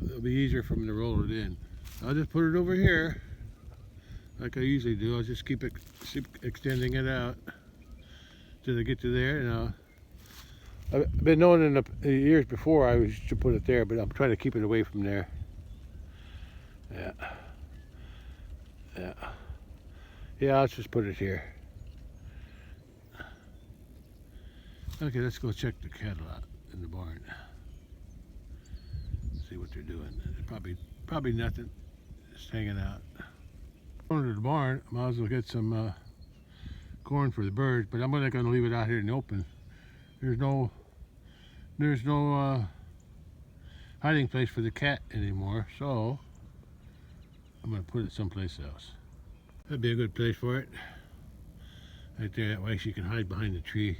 It'll be easier for me to roll it in. I'll just put it over here like I usually do. I'll just keep extending it out till I get to there. And I've been knowing in the years before I should put it there, but I'm trying to keep it away from there. Yeah, let's just put it here. Okay, let's go check the cattle out in the barn. See what they're doing. Probably nothing. Just hanging out. Going to the barn, I might as well get some corn for the birds, but I'm not going to leave it out here in the open. There's no hiding place for the cat anymore, so I'm going to put it someplace else. That'd be a good place for it. Right there, that way she can hide behind the tree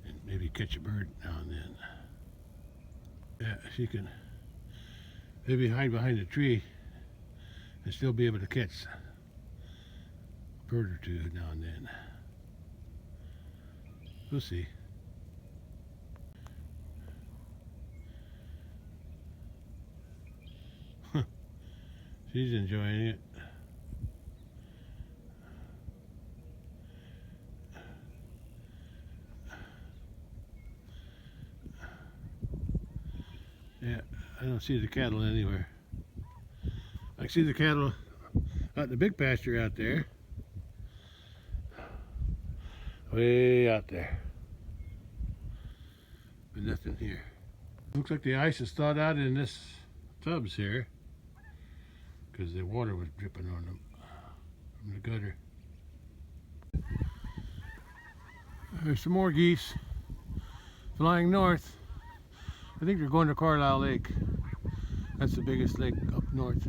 and maybe catch a bird now and then. Yeah, she can maybe hide behind a tree and still be able to catch a bird or two now and then. We'll see. She's enjoying it. Yeah, I don't see the cattle anywhere. I see the cattle out in the big pasture out there. Way out there. But nothing here. Looks like the ice is thawed out in this tubs here, because the water was dripping on them from the gutter. There's some more geese flying north. I think they're going to Carlisle Lake. That's the biggest lake up north.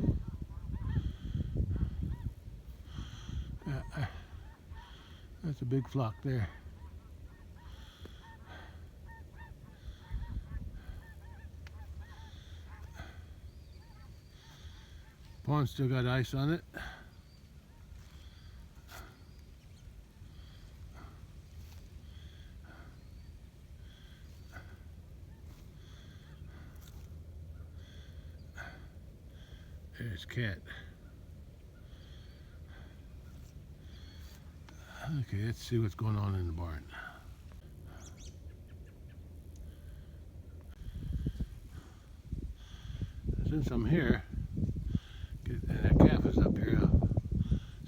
That's a big flock there. Pond still got ice on it. There's Cat. Okay, let's see what's going on in the barn. Since I'm here, and that calf is up here, I'll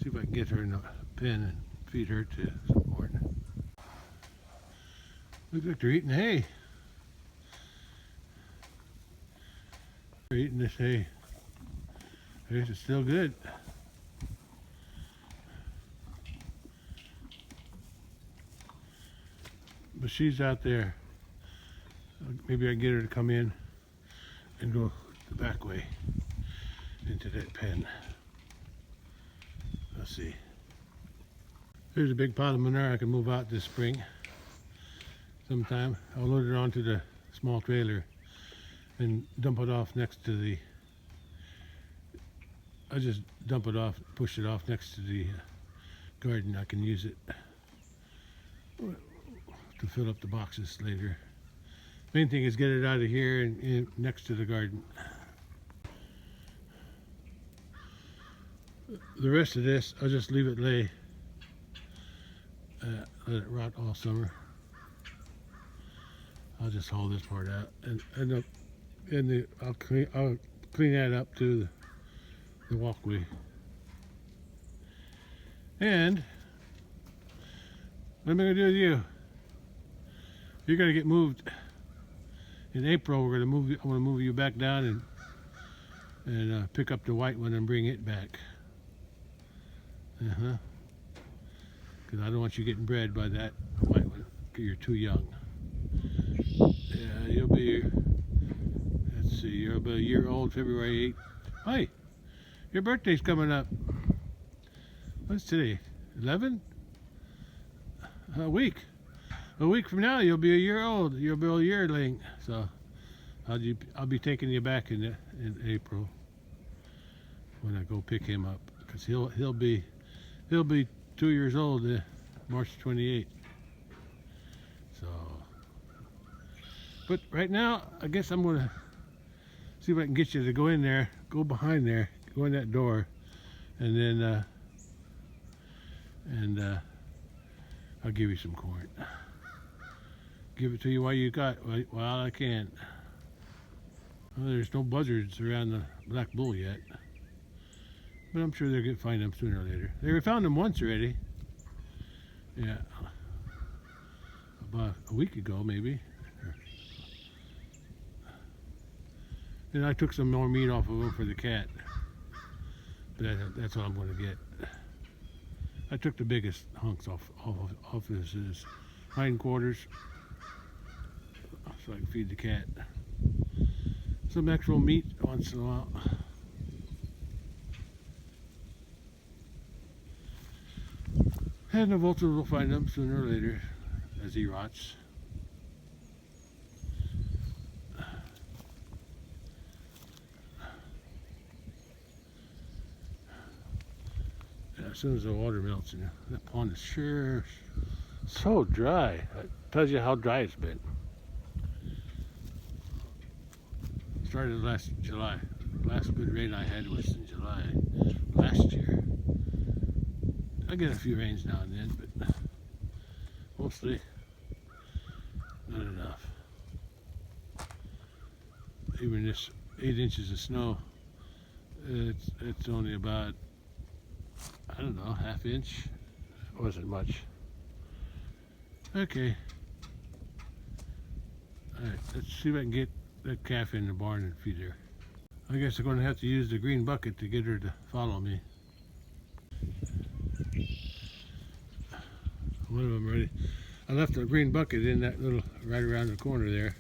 see if I can get her in the pen and feed her to some corn. Looks like they're eating hay. They're eating this hay. I guess it's still good. But she's out there. Maybe I can get her to come in and go the back way into that pen. Let's see. Here's a big pile of manure I can move out this spring sometime. I'll load it onto the small trailer and dump it off next to the... I just dump it off, push it off next to the garden. I can use it to fill up the boxes later. Main thing is get it out of here and next to the garden. The rest of this, I'll just leave it lay. Let it rot all summer. I'll just haul this part out, and I'll clean that up to the walkway. And what am I gonna do with you? You're gonna get moved in April. We're gonna move. I want to move you back down and pick up the white one and bring it back. Because I don't want you getting bred by that white one. You're too young. Yeah, you'll be. Let's see. You'll be a year old, February 8th. Hi, your birthday's coming up. What's today? 11? A week. A week from now, you'll be a year old. You'll be a yearling. So, I'll be taking you back in April when I go pick him up, because he'll be 2 years old, March 28th. So, but right now, I guess I'm gonna see if I can get you to go in there, go behind there, go in that door, and then I'll give you some corn. Give it to you while I can. Well, there's no buzzards around the black bull yet, but I'm sure they're gonna find them sooner or later. They found them once already. Yeah, about a week ago maybe. And I took some more meat off of them for the cat. But that's all I'm going to get. I took the biggest hunks off his hindquarters, so I can feed the cat. Some actual meat once in a while. And the vultures will find them sooner or later as he rots. As soon as the water melts in there, that pond is sure so dry. It tells you how dry it's been. Started last July. Last good rain I had was in July last year. I get a few rains now and then, but mostly not enough. Even this 8 inches of snow, it's only about, I don't know, ½ inch. It wasn't much. Okay. Alright, let's see if I can get that calf in the barn and feed her. I guess I'm going to have to use the green bucket to get her to follow me. One of them ready. I left the green bucket in that little, right around the corner there,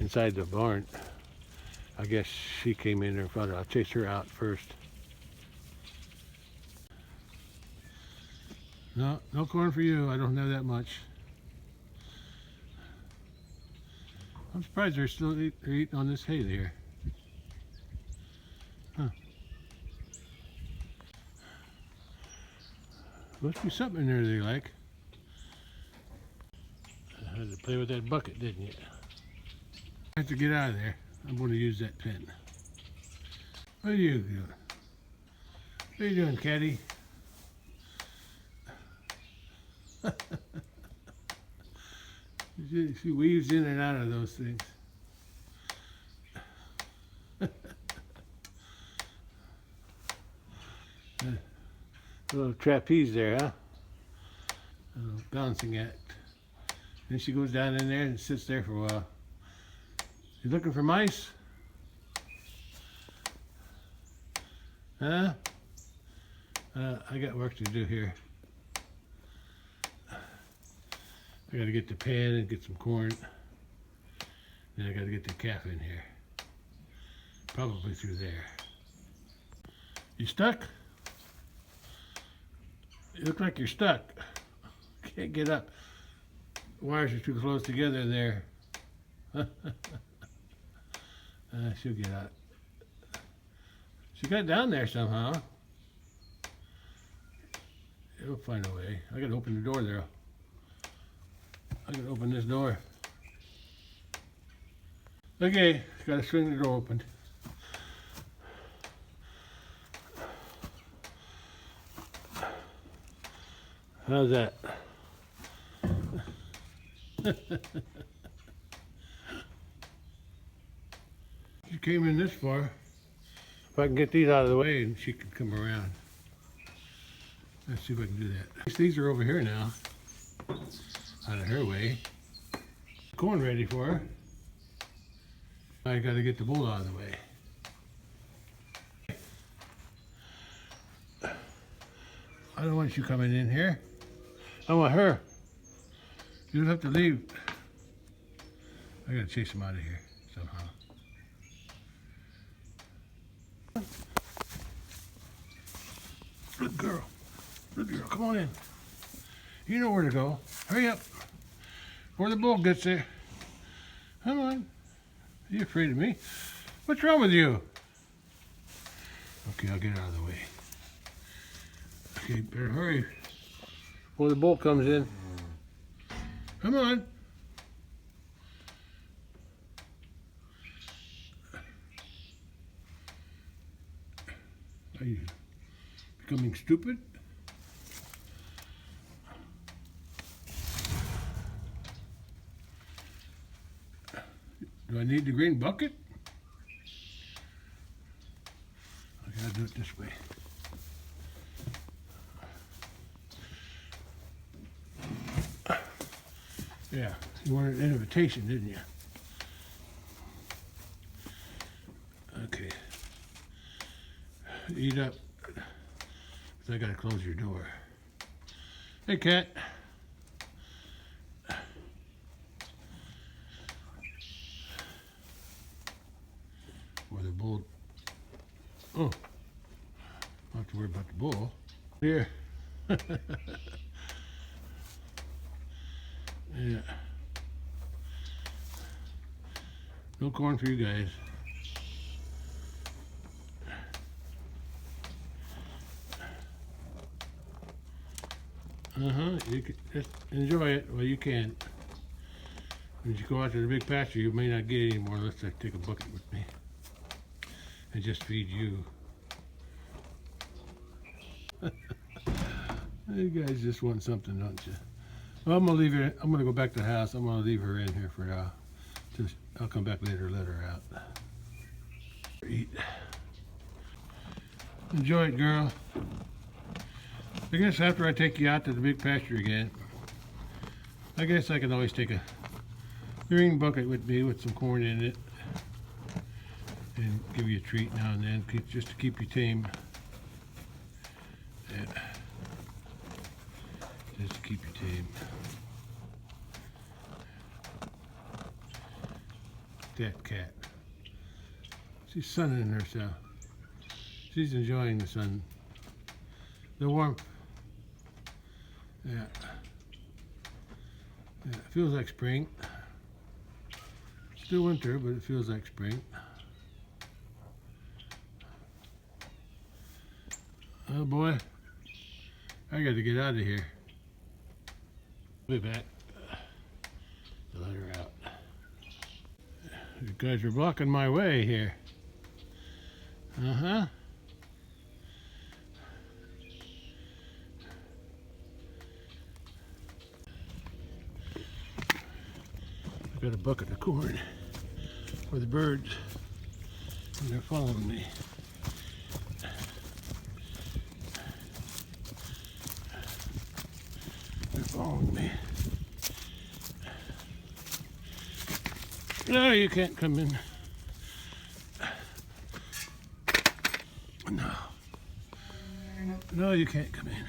inside the barn. I guess she came in there and found her. I'll chase her out first. No corn for you. I don't have that much. I'm surprised they're still eating on this hay there. Huh. Must be something in there they like. I had to play with that bucket, didn't you? I have to get out of there. I'm going to use that pen. What are you doing? What are you doing, Caddy? She weaves in and out of those things. A little trapeze there, huh? A little balancing act. Then she goes down in there and sits there for a while. You looking for mice? Huh? I got work to do here. I gotta get the pan and get some corn. Then I gotta get the calf in here. Probably through there. You stuck? You look like you're stuck. Can't get up. The wires are too close together there. She'll get out. She got down there somehow. It'll find a way. I gotta open the door there. I gotta open this door. Okay, gotta swing the door open. How's that? She came in this far. If I can get these out of the way and she can come around. Let's see if I can do that. These are over here now. Out of her way. Corn ready for her. I gotta get the bull out of the way. I don't want you coming in here. I want her. You don't have to leave. I gotta chase him out of here somehow. Good girl. Good girl. Come on in. You know where to go. Hurry up. Before the bull gets there. Come on. Are you afraid of me? What's wrong with you? Okay, I'll get out of the way. Okay, better hurry before the bull comes in. Come on. Are you becoming stupid? Do I need the green bucket? I gotta do it this way. Yeah, you wanted an invitation, didn't you? Okay. Eat up. I gotta close your door. Hey, cat. Or the bull. Oh, not to worry about the bull. Here. Yeah. No corn for you guys. You can just enjoy it while you can. When you go out to the big pasture, you may not get any more unless I take a bucket with me and just feed you. You guys just want something, don't you? Well, I'm gonna leave her. I'm gonna go back to the house. I'm gonna leave her in here for now. I'll come back later, let her out. Eat. Enjoy it, girl. I guess after I take you out to the big pasture again, I guess I can always take a green bucket with me with some corn in it and give you a treat now and then, just to keep you tame. Yeah. Just to keep you tame. That cat. She's sunning herself. She's enjoying the sun. The warmth. Yeah. Yeah, it feels like spring. Still winter, but it feels like spring. Oh boy. I got to get out of here. Be back to let her out. You guys are blocking my way here. Uh-huh. I got a bucket of corn for the birds, and they're following me. They're following me. No, you can't come in. No. No, you can't come in.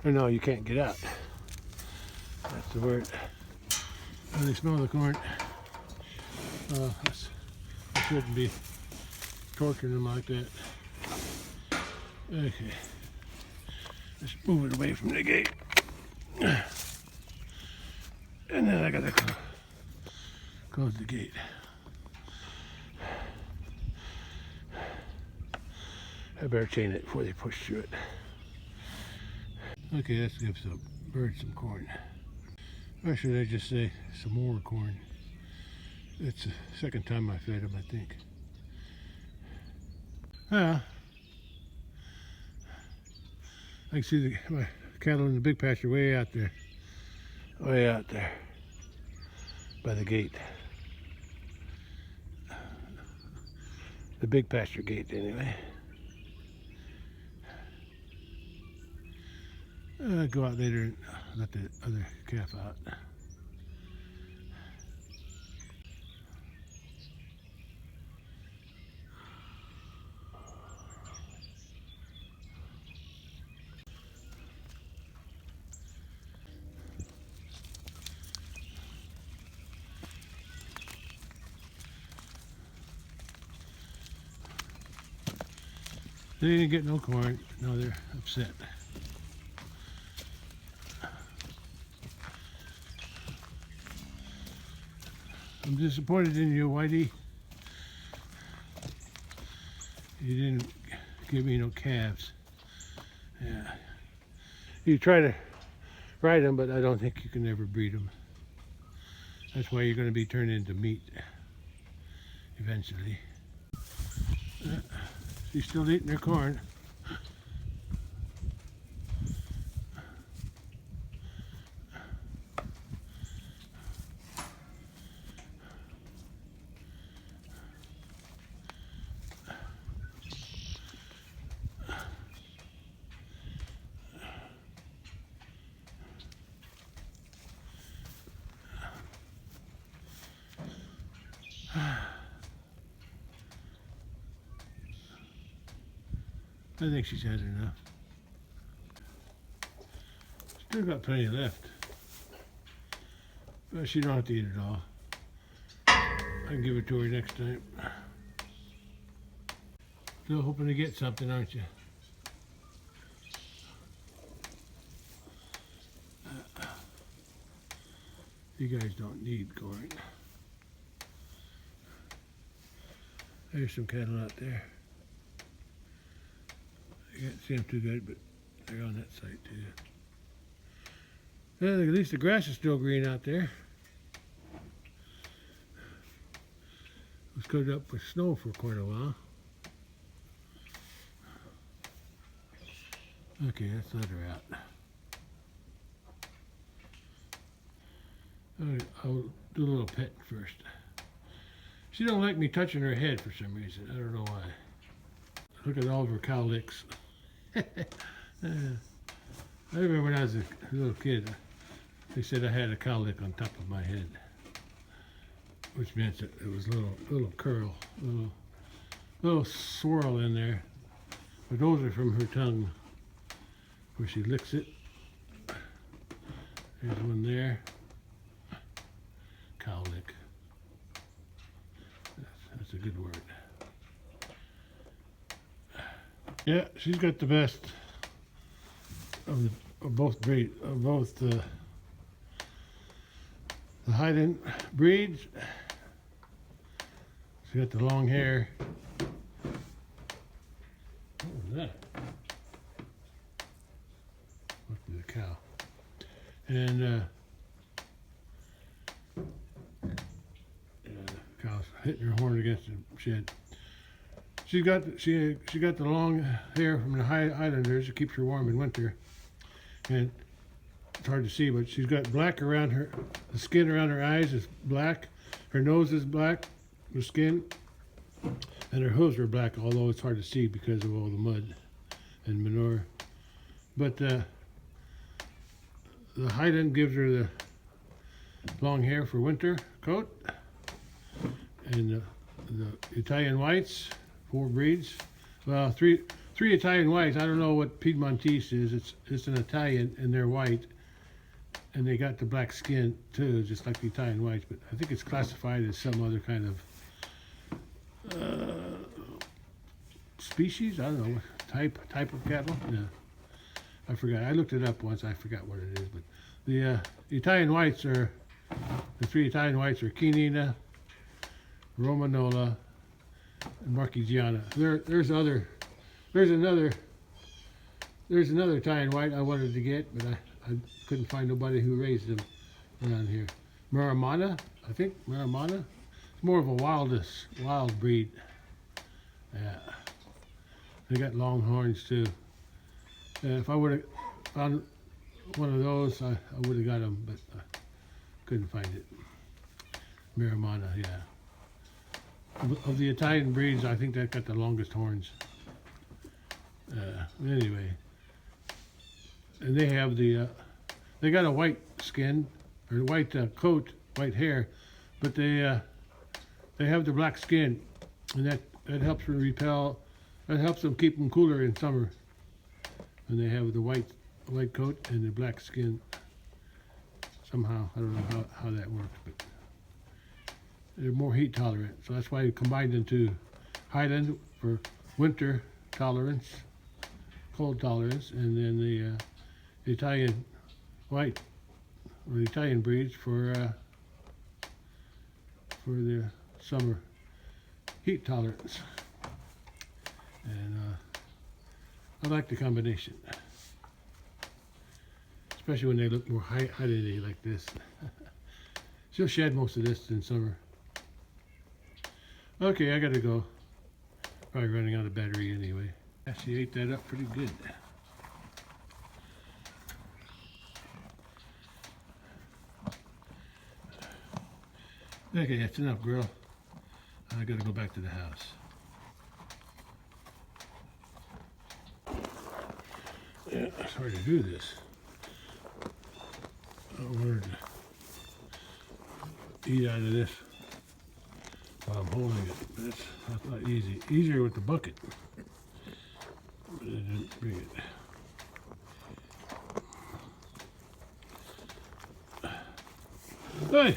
Or no, you can't get out. That's the word. Oh, they smell the corn. I shouldn't be torturing them like that. Okay. Let's move it away from the gate. And then I gotta close the gate. I better chain it before they push through it. Okay, let's give some birds some corn. Or should I just say some more corn? It's the second time I fed them, I think. I can see my Cattle in the big pasture way out there. Way out there. By the gate. The big pasture gate, anyway. Go out later and let the other calf out. They didn't get no corn. No, they're upset. I'm disappointed in you, Whitey. You didn't give me no calves. Yeah. You try to ride them, but I don't think you can ever breed them. That's why you're going to be turned into meat eventually. She's still eating her corn. I think she's had enough. Still got plenty left. But she don't have to eat it all. I can give it to her next time. Still hoping to get something, aren't you? You guys don't need corn. There's some cattle out there. I can't see them too good, but they're on that side too. Well, at least the grass is still green out there. It was covered up with snow for quite a while. Okay, let's let her out. I'll do a little pet first. She don't like me touching her head for some reason. I don't know why. Look at all of her cowlicks. I remember when I was a little kid, they said I had a cowlick on top of my head, which meant that it was a little curl, little swirl in there. But those are from her tongue, where she licks it. There's one there. Cowlick. That's a good word. Yeah, she's got the best of both breeds, of both the Highland breeds. She got the long hair. What was that? Must be the cow. And cow's hitting her horn against the shed. She got the long hair from the Highlanders. It keeps her warm in winter, and it's hard to see, but she's got black around her. The skin around her eyes is black. Her nose is black, the skin, and her hooves are black. Although it's hard to see because of all the mud and manure. But the Highland gives her the long hair for winter coat, and the Italian whites. 4 breeds. Well, three Italian whites. I don't know what Piedmontese is. It's an Italian, and they're white, and they got the black skin too, just like the Italian whites. But I think it's classified as some other kind of species. I don't know, type of cattle. Yeah, I forgot. I looked it up once. I forgot what it is. But the Italian whites are the 3 Italian whites are Chinina, Romanola, and Marchigiana. There's another Italian white I wanted to get, but I couldn't find nobody who raised them around here. Maramana, I think Maramana. It's more of a wild breed. Yeah, they got long horns too. If I would have found one of those, I would have got them, but couldn't find it. Marijuana, yeah. Of the Italian breeds, I think that got the longest horns. Anyway, and they have they got a white skin or white coat, white hair, but they have the black skin, and that helps them repel. That helps them keep them cooler in summer. And they have the white coat and the black skin. Somehow, I don't know how that works, but they're more heat tolerant. So that's why you combined into Highland for winter tolerance, cold tolerance, and then the Italian white or the Italian breeds for the summer heat tolerance. And I like the combination, especially when they look more Highlandy like this. She'll shed most of this in summer. Okay, I gotta go. Probably running out of battery anyway. She ate that up pretty good. Okay, that's enough, girl. I gotta go back to the house. Yeah, it's hard to do this. I learned to eat out of this while I'm holding it, but that's not easy. Easier with the bucket, but I didn't bring it. Hey!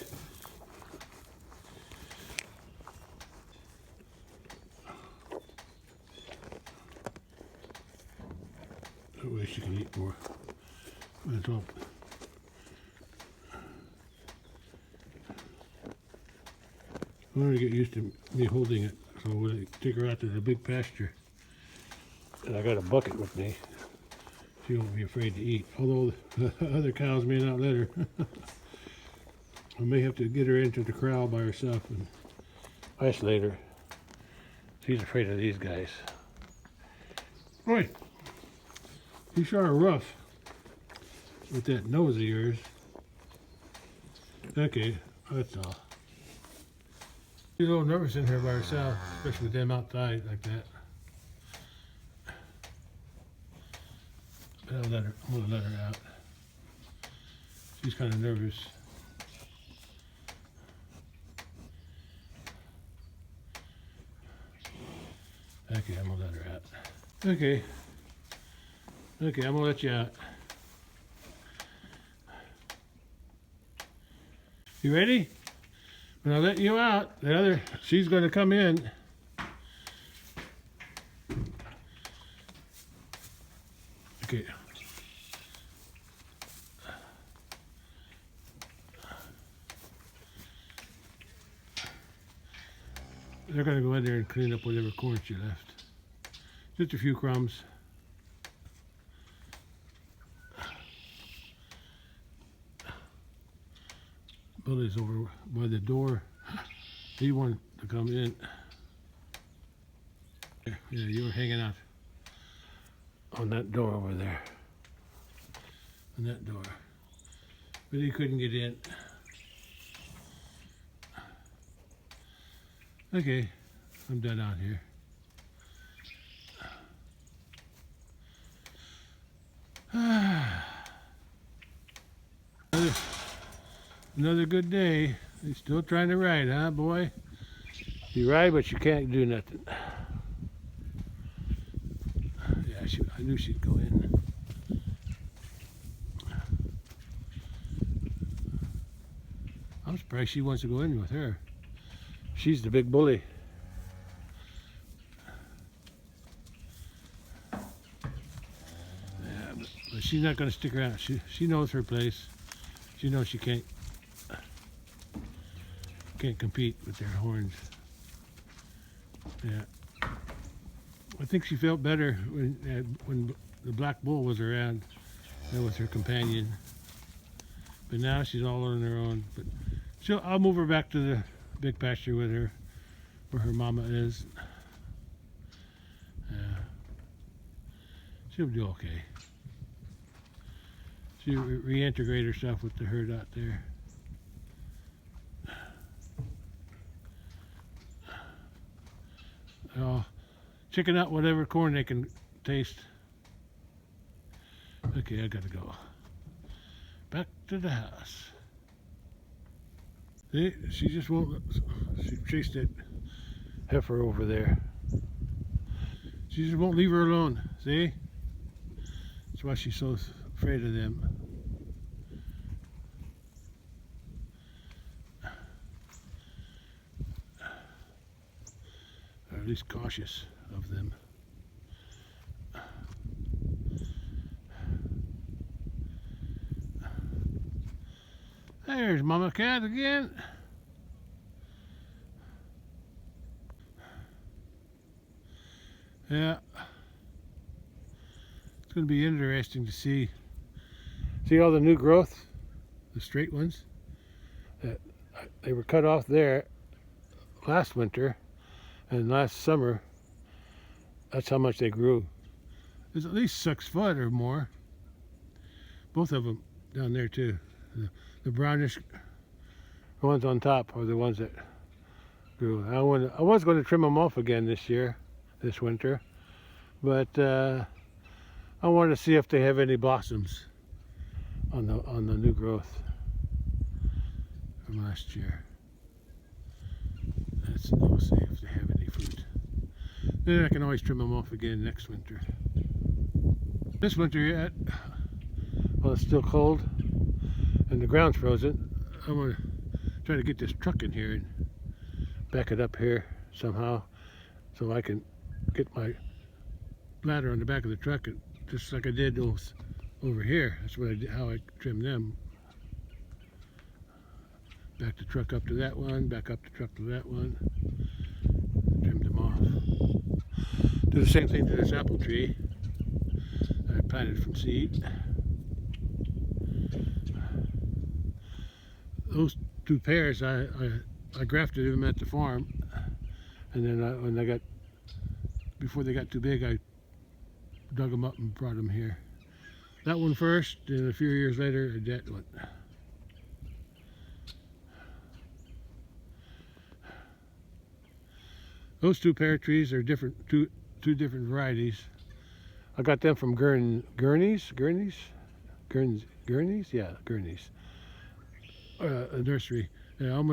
I wish you could eat more. That's all. I'm going to get used to me holding it, so when I take her out to the big pasture, and I got a bucket with me, she won't be afraid to eat. Although the other cows may not let her. I may have to get her into the corral by herself and isolate her. She's afraid of these guys. Oi! You sure are rough with that nose of yours. Okay, that's all. She's a little nervous in here by herself, especially with them outside like that. But I'm gonna let her out. She's kind of nervous. Okay, I'm gonna let her out. Okay. Okay, I'm gonna let you out. You ready? When I let you out, she's gonna come in. Okay. They're gonna go in there and clean up whatever corn she left. Just a few crumbs. Billy's over by the door. He wanted to come in. Yeah, you were hanging out on that door over there. On that door. But he couldn't get in. Okay, I'm done out here. Another good day. You're still trying to ride, huh, boy? You ride, but you can't do nothing. Yeah, I knew she'd go in. I'm surprised she wants to go in with her. She's the big bully. Yeah, but she's not going to stick around. She knows her place. She knows she can't compete with their horns. Yeah, I think she felt better when the black bull was around and with her companion. But now she's all on her own. But I'll move her back to the big pasture with her, where her mama is. Yeah, she'll do okay. She reintegrate herself with the herd out there. Oh, checking out whatever corn they can taste. Okay, I gotta go. Back to the house. See, she just won't. She chased that heifer over there. She just won't leave her alone. See? That's why she's so afraid of them. Or at least cautious of them. There's Mama Cat again. Yeah. It's going to be interesting to see all the new growth, the straight ones. They were cut off there last winter, and last summer, that's how much they grew. There's at least 6 foot or more. Both of them down there too. The brownish ones on top are the ones that grew. I was going to trim them off again this winter, but I wanted to see if they have any blossoms on the new growth from last year. We'll see if they have any fruit. Then I can always trim them off again next winter. This winter, well, it's still cold and the ground's frozen. I'm going to try to get this truck in here and back it up here somehow so I can get my ladder on the back of the truck, just like I did over here. That's how I trimmed them. Back the truck up to that one, back up the truck to that one, trimmed them off. Do the same thing to this apple tree that I planted from seed. Those 2 pairs, I grafted them at the farm, and then before they got too big, I dug them up and brought them here. That one first, and a few years later, that one. Those 2 pear trees are different, two different varieties. I got them from Gurney's, a nursery. Yeah, I'm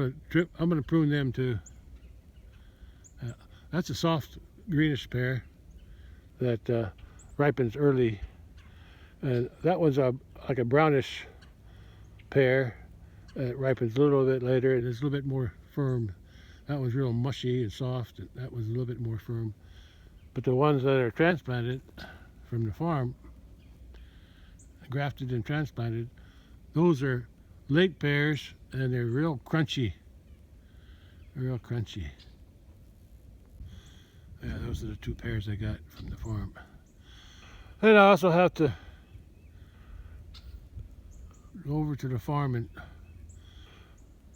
gonna prune them too. That's a soft greenish pear that ripens early, and that one's like a brownish pear that ripens a little bit later, and it's a little bit more firm. That one's real mushy and soft, and that one's a little bit more firm. But the ones that are transplanted from the farm, grafted and transplanted, those are late pears, and they're real crunchy. Real crunchy. Yeah, those are the 2 pears I got from the farm. And I also have to go over to the farm and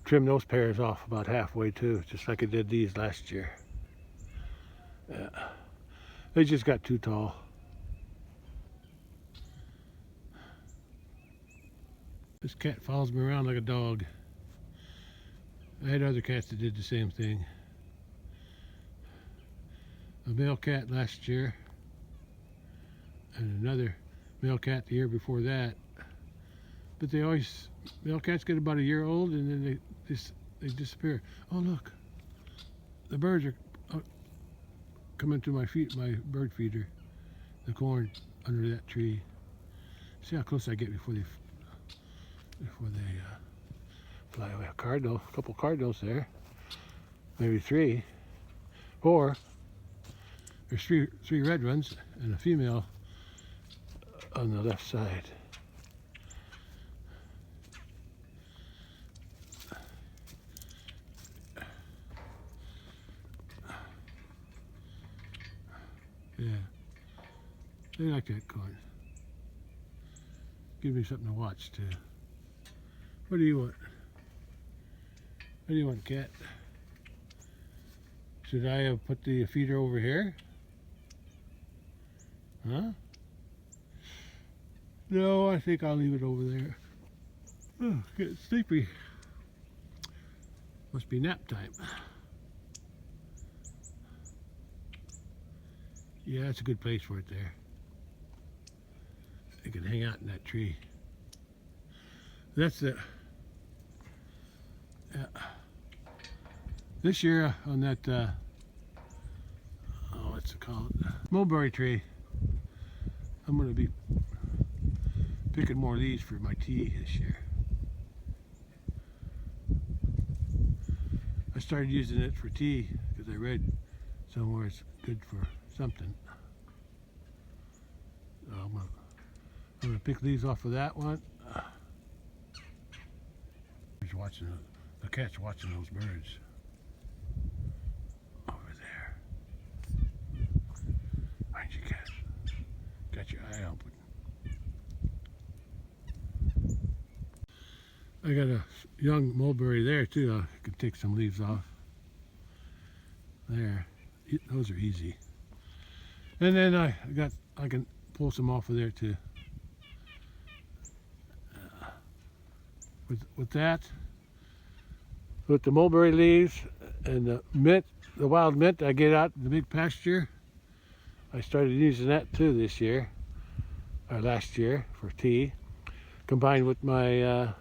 trim those pears off about halfway too, just like I did these last year. Yeah. They just got too tall. This cat follows me around like a dog. I had other cats that did the same thing. A male cat last year, and another male cat the year before that. But male cats get about a year old, and then they disappear. Oh look, the birds are coming to my bird feeder, the corn under that tree. See how close I get before they fly away. A couple cardinals there, maybe 3, 4. There's three red ones and a female on the left side. Yeah, they like that corn. Give me something to watch too. What do you want? What do you want, cat? Should I have put the feeder over here? Huh? No, I think I'll leave it over there. Oh, getting sleepy. Must be nap time. Yeah, it's a good place for it there. They can hang out in that tree. That's the... this year on that... oh, what's it called? Mulberry tree. I'm going to be picking more leaves for my tea this year. I started using it for tea because I read somewhere it's good for something. So I'm gonna pick leaves off of that one. He's watching the cat's watching those birds over there. Aren't you, cat? Got your eye open. I got a young mulberry there too. I could take some leaves off. There, those are easy. And then I can pull some off of there too. With that, with the mulberry leaves and the mint, the wild mint I get out in the big pasture. I started using that too this year, or last year, for tea, combined with my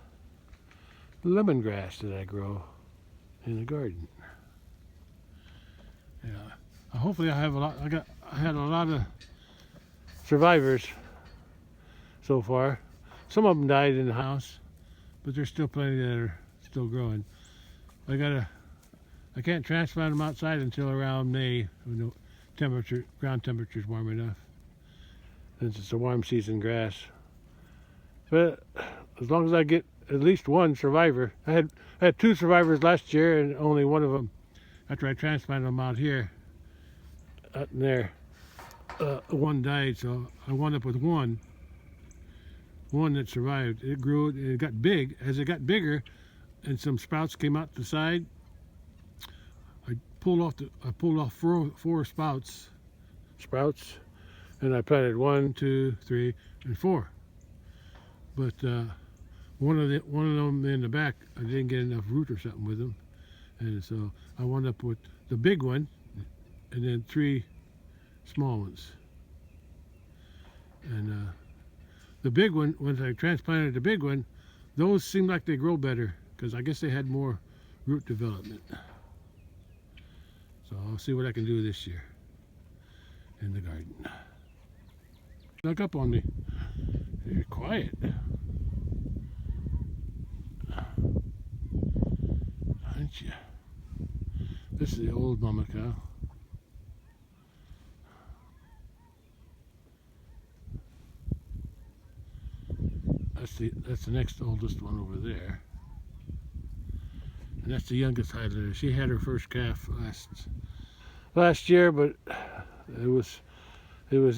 lemongrass that I grow in the garden. Yeah, hopefully I have a lot. I had a lot of survivors so far. Some of them died in the house, but there's still plenty that are still growing. I can't transplant them outside until around May when the ground temperature is warm enough, since it's a warm season grass. But as long as I get at least one survivor. I had two survivors last year, and only one of them, after I transplanted them out here, out in there, one died, so I wound up with one that survived. It grew, and it got big. As it got bigger and some sprouts came out the side, I pulled off four sprouts, and I planted 1, 2, 3, and 4. But one of them in the back, I didn't get enough root or something with them, and so I wound up with the big one, and then 3 small ones. And the big one, once I transplanted the big one, those seemed like they grow better because I guess they had more root development. So I'll see what I can do this year in the garden. Snuck up on me. You're quiet. Aren't you? This is the old mama cow. That's the next oldest one over there. And that's the youngest Highlander. She had her first calf last year, but it was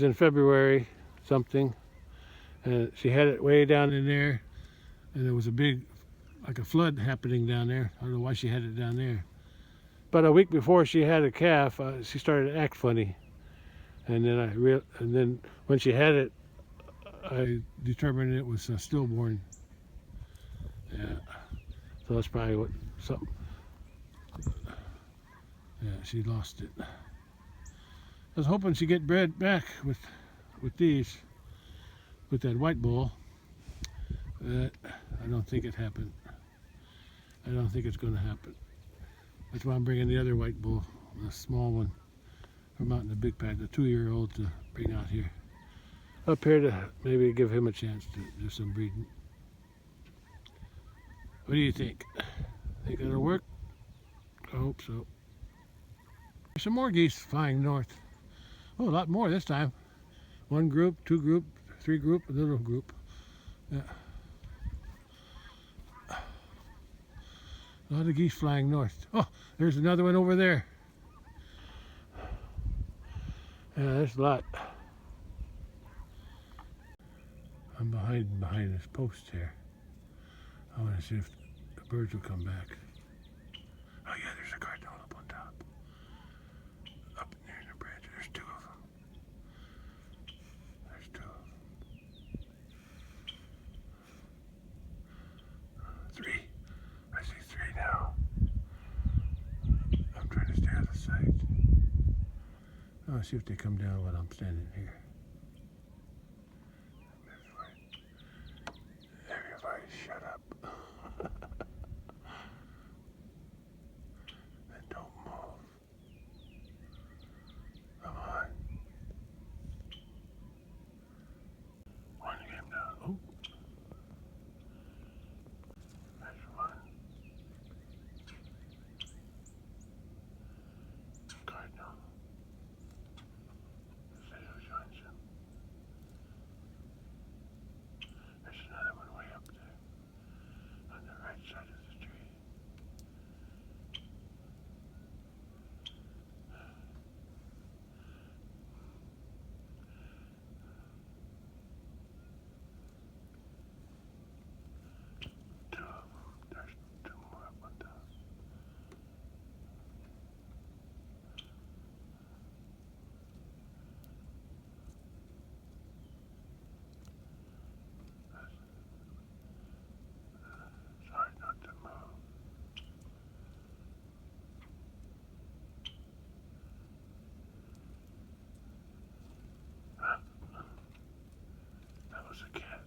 in February something, and she had it way down in there, and there was a big, like a flood happening down there. I don't know why she had it down there. But a week before she had a calf, she started to act funny, and then when she had it, I determined it was a stillborn. Yeah, so that's probably something. Yeah, she lost it. I was hoping she'd get bred back with these, with that white bull. I don't think it happened. I don't think it's going to happen. That's why I'm bringing the other white bull, the small one, from out in the big paddock, the 2-year-old, to bring out here. Up here to maybe give him a chance to do some breeding. What do you think? Think it'll work? I hope so. There's some more geese flying north. Oh, a lot more this time. 1 group, 2 group, 3 group, a little group. Yeah. A lot of geese flying north. Oh, there's another one over there. Yeah, there's a lot. I'm behind this post here. I want to see if the birds will come back. Oh yeah, there's a cardinal up on top. Up near the branch. There's 2 of them. There's 2 of them. Let's see if they come down while I'm standing here. Everybody shut up. And don't move. Come on. One came down. Oh. There's one. Cardinal. There's another one way up there on the right side of the tree. Two of them. There's two more up on top. It's hard not to move. That was a cat.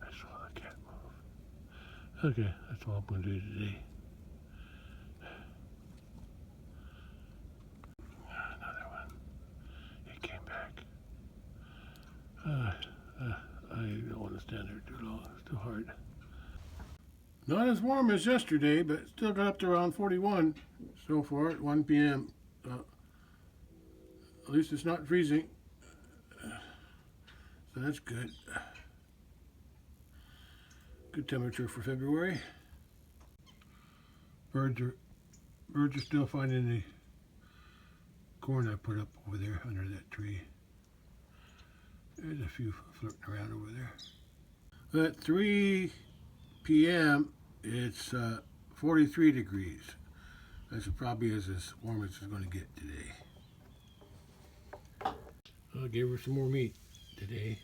I saw the cat move. Okay, that's all I'm going to do today. Another one. He came back. I don't want to stand there too long. It's too hard. Not as warm as yesterday, but still got up to around 41 so far at 1 p.m. At least it's not freezing. So that's good. Good temperature for February. Birds are still finding the corn I put up over there under that tree. There's a few floating around over there. At 3 p.m. it's 43 degrees. That's probably as warm as it's going to get today. I gave her some more meat today.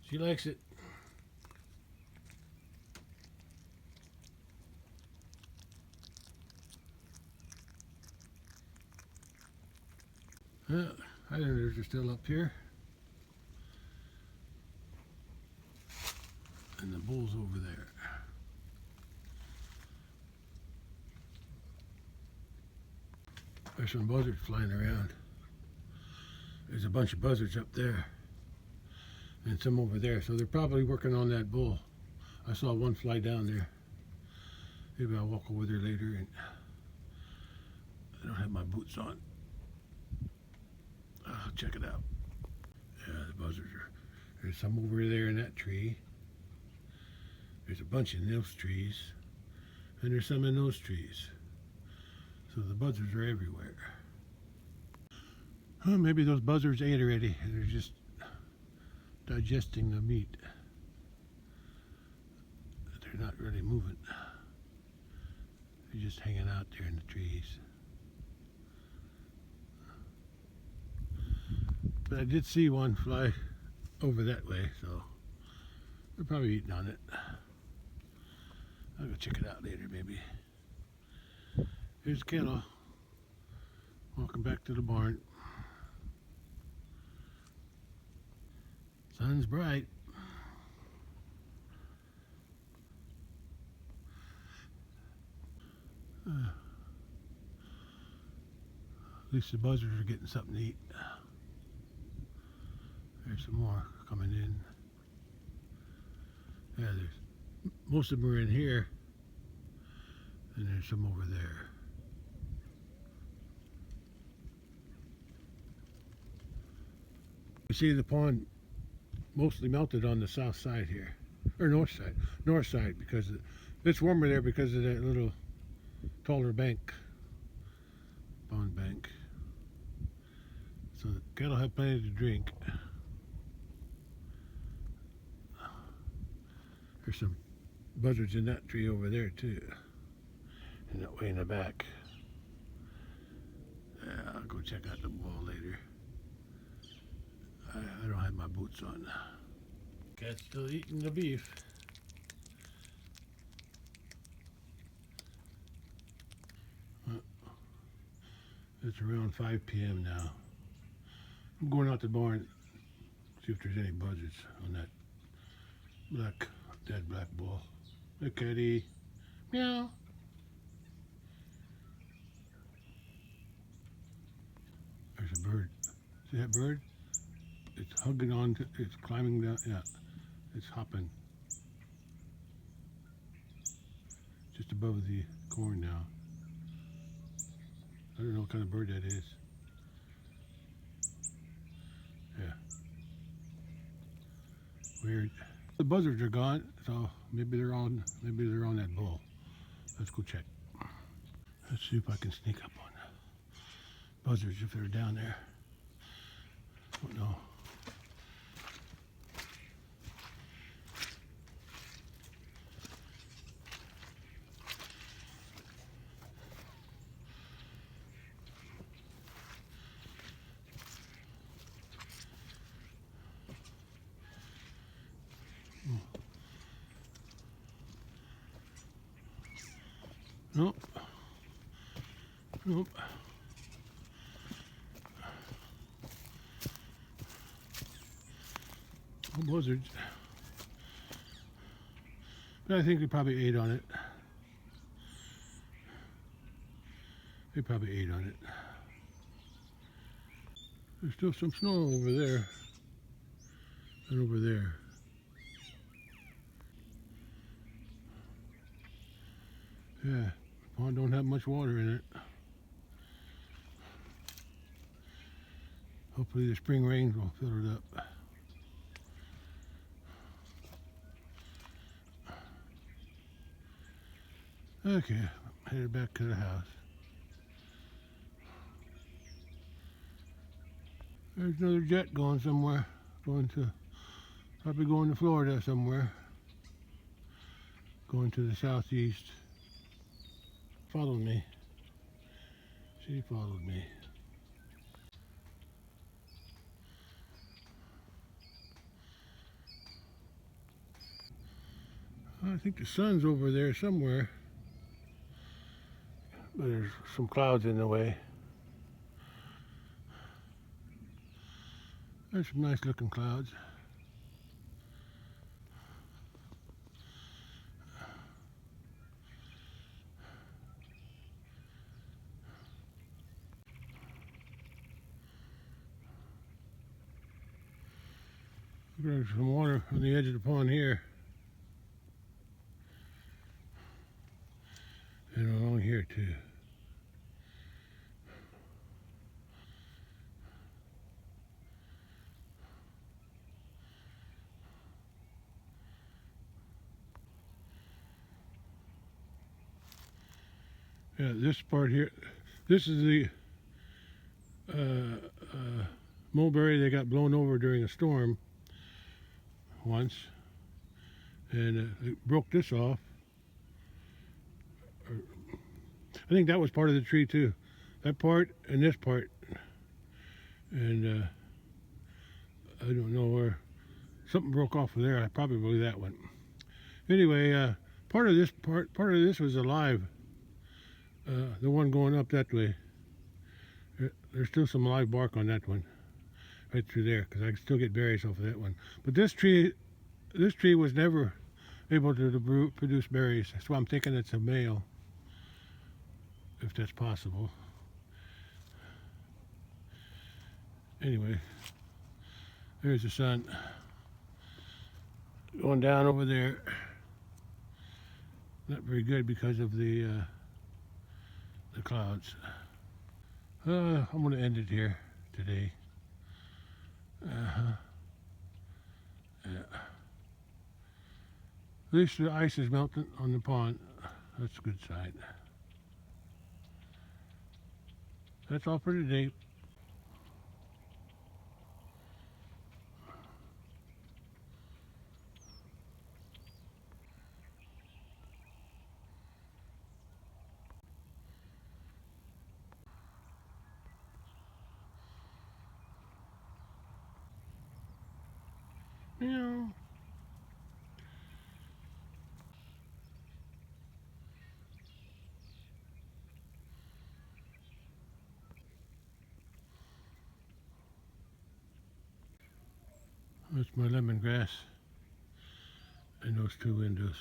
She likes it. Islanders are still up here. And the bull's over there. There's some buzzards flying around. There's a bunch of buzzards up there. And some over there. So they're probably working on that bull. I saw one fly down there. Maybe I'll walk over there later. And I don't have my boots on. I'll check it out. Yeah, the buzzards are. There's some over there in that tree. There's a bunch in those trees. And there's some in those trees. So the buzzards are everywhere. Well, maybe those buzzards ate already and they're just digesting the meat. They're not really moving. They're just hanging out there in the trees. But I did see one fly over that way, so they're probably eating on it. I'll go check it out later, maybe. Here's Kettle walking back to the barn. Sun's bright. At least the buzzards are getting something to eat. There's some more coming in. Yeah, most of them are in here, and there's some over there. You see the pond mostly melted on the south side here, or north side, because it's warmer there because of that little taller bank, pond bank. So the cattle have plenty to drink. There's some buzzards in that tree over there too, and that way in the back. Yeah, I'll go check out the wall later. I don't have my boots on. Cat's still eating the beef. It's around 5 p.m. now. I'm going out the barn, see if there's any buzzards on that dead black bull. Hey, kitty. Meow. There's a bird. See that bird? It's hugging on to, it's climbing down, yeah, it's hopping. Just above the corn now. I don't know what kind of bird that is. Yeah. Weird. The buzzards are gone, so maybe they're on that bull. Let's go check. Let's see if I can sneak up on the buzzards if they're down there. Don't know. Nope. Nope. No buzzards. But I think they probably ate on it. They probably ate on it. There's still some snow over there and over there. Yeah, the pond don't have much water in it. Hopefully the spring rains will fill it up. Okay, headed back to the house. There's another jet going somewhere. Probably going to Florida somewhere. Going to the southeast. Followed me. She followed me. I think the sun's over there somewhere. But there's some clouds in the way. There's some nice looking clouds. There's some water on the edge of the pond here. And along here too. Yeah, this part here, this is the mulberry that got blown over during a storm once, and it broke this off. I think that was part of the tree too, that part and this part, and I don't know where something broke off of there. Probably that one. Anyway, part of this was alive. The one going up that way. There's still some live bark on that one, right through there, because I can still get berries off of that one. But this tree was never able to produce berries, so I'm thinking it's a male, if that's possible. Anyway, there's the sun going down over there. Not very good because of the clouds. I'm going to end it here today. Yeah. At least the ice is melting on the pond. That's a good sign. That's all for today. Meow. That's my lemongrass in those two windows.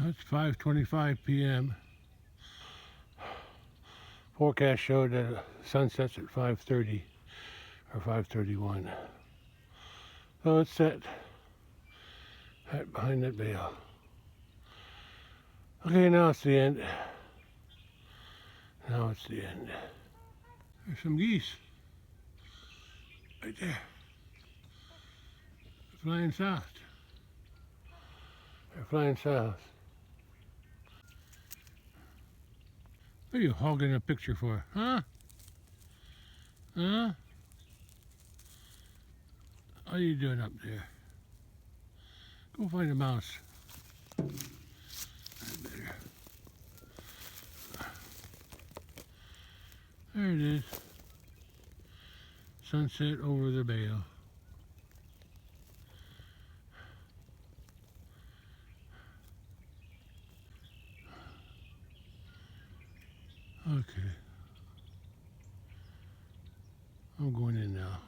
It's 5:25 p.m. Forecast showed that sunsets at 5:30 or 5:31. So it's set right behind that bale. Okay, now it's the end. Now it's the end. There's some geese right there, flying south. They're flying south. What are you hogging a picture for, huh? Huh? What are you doing up there? Go find a mouse. There it is. Sunset over the bale. Okay. I'm going in now.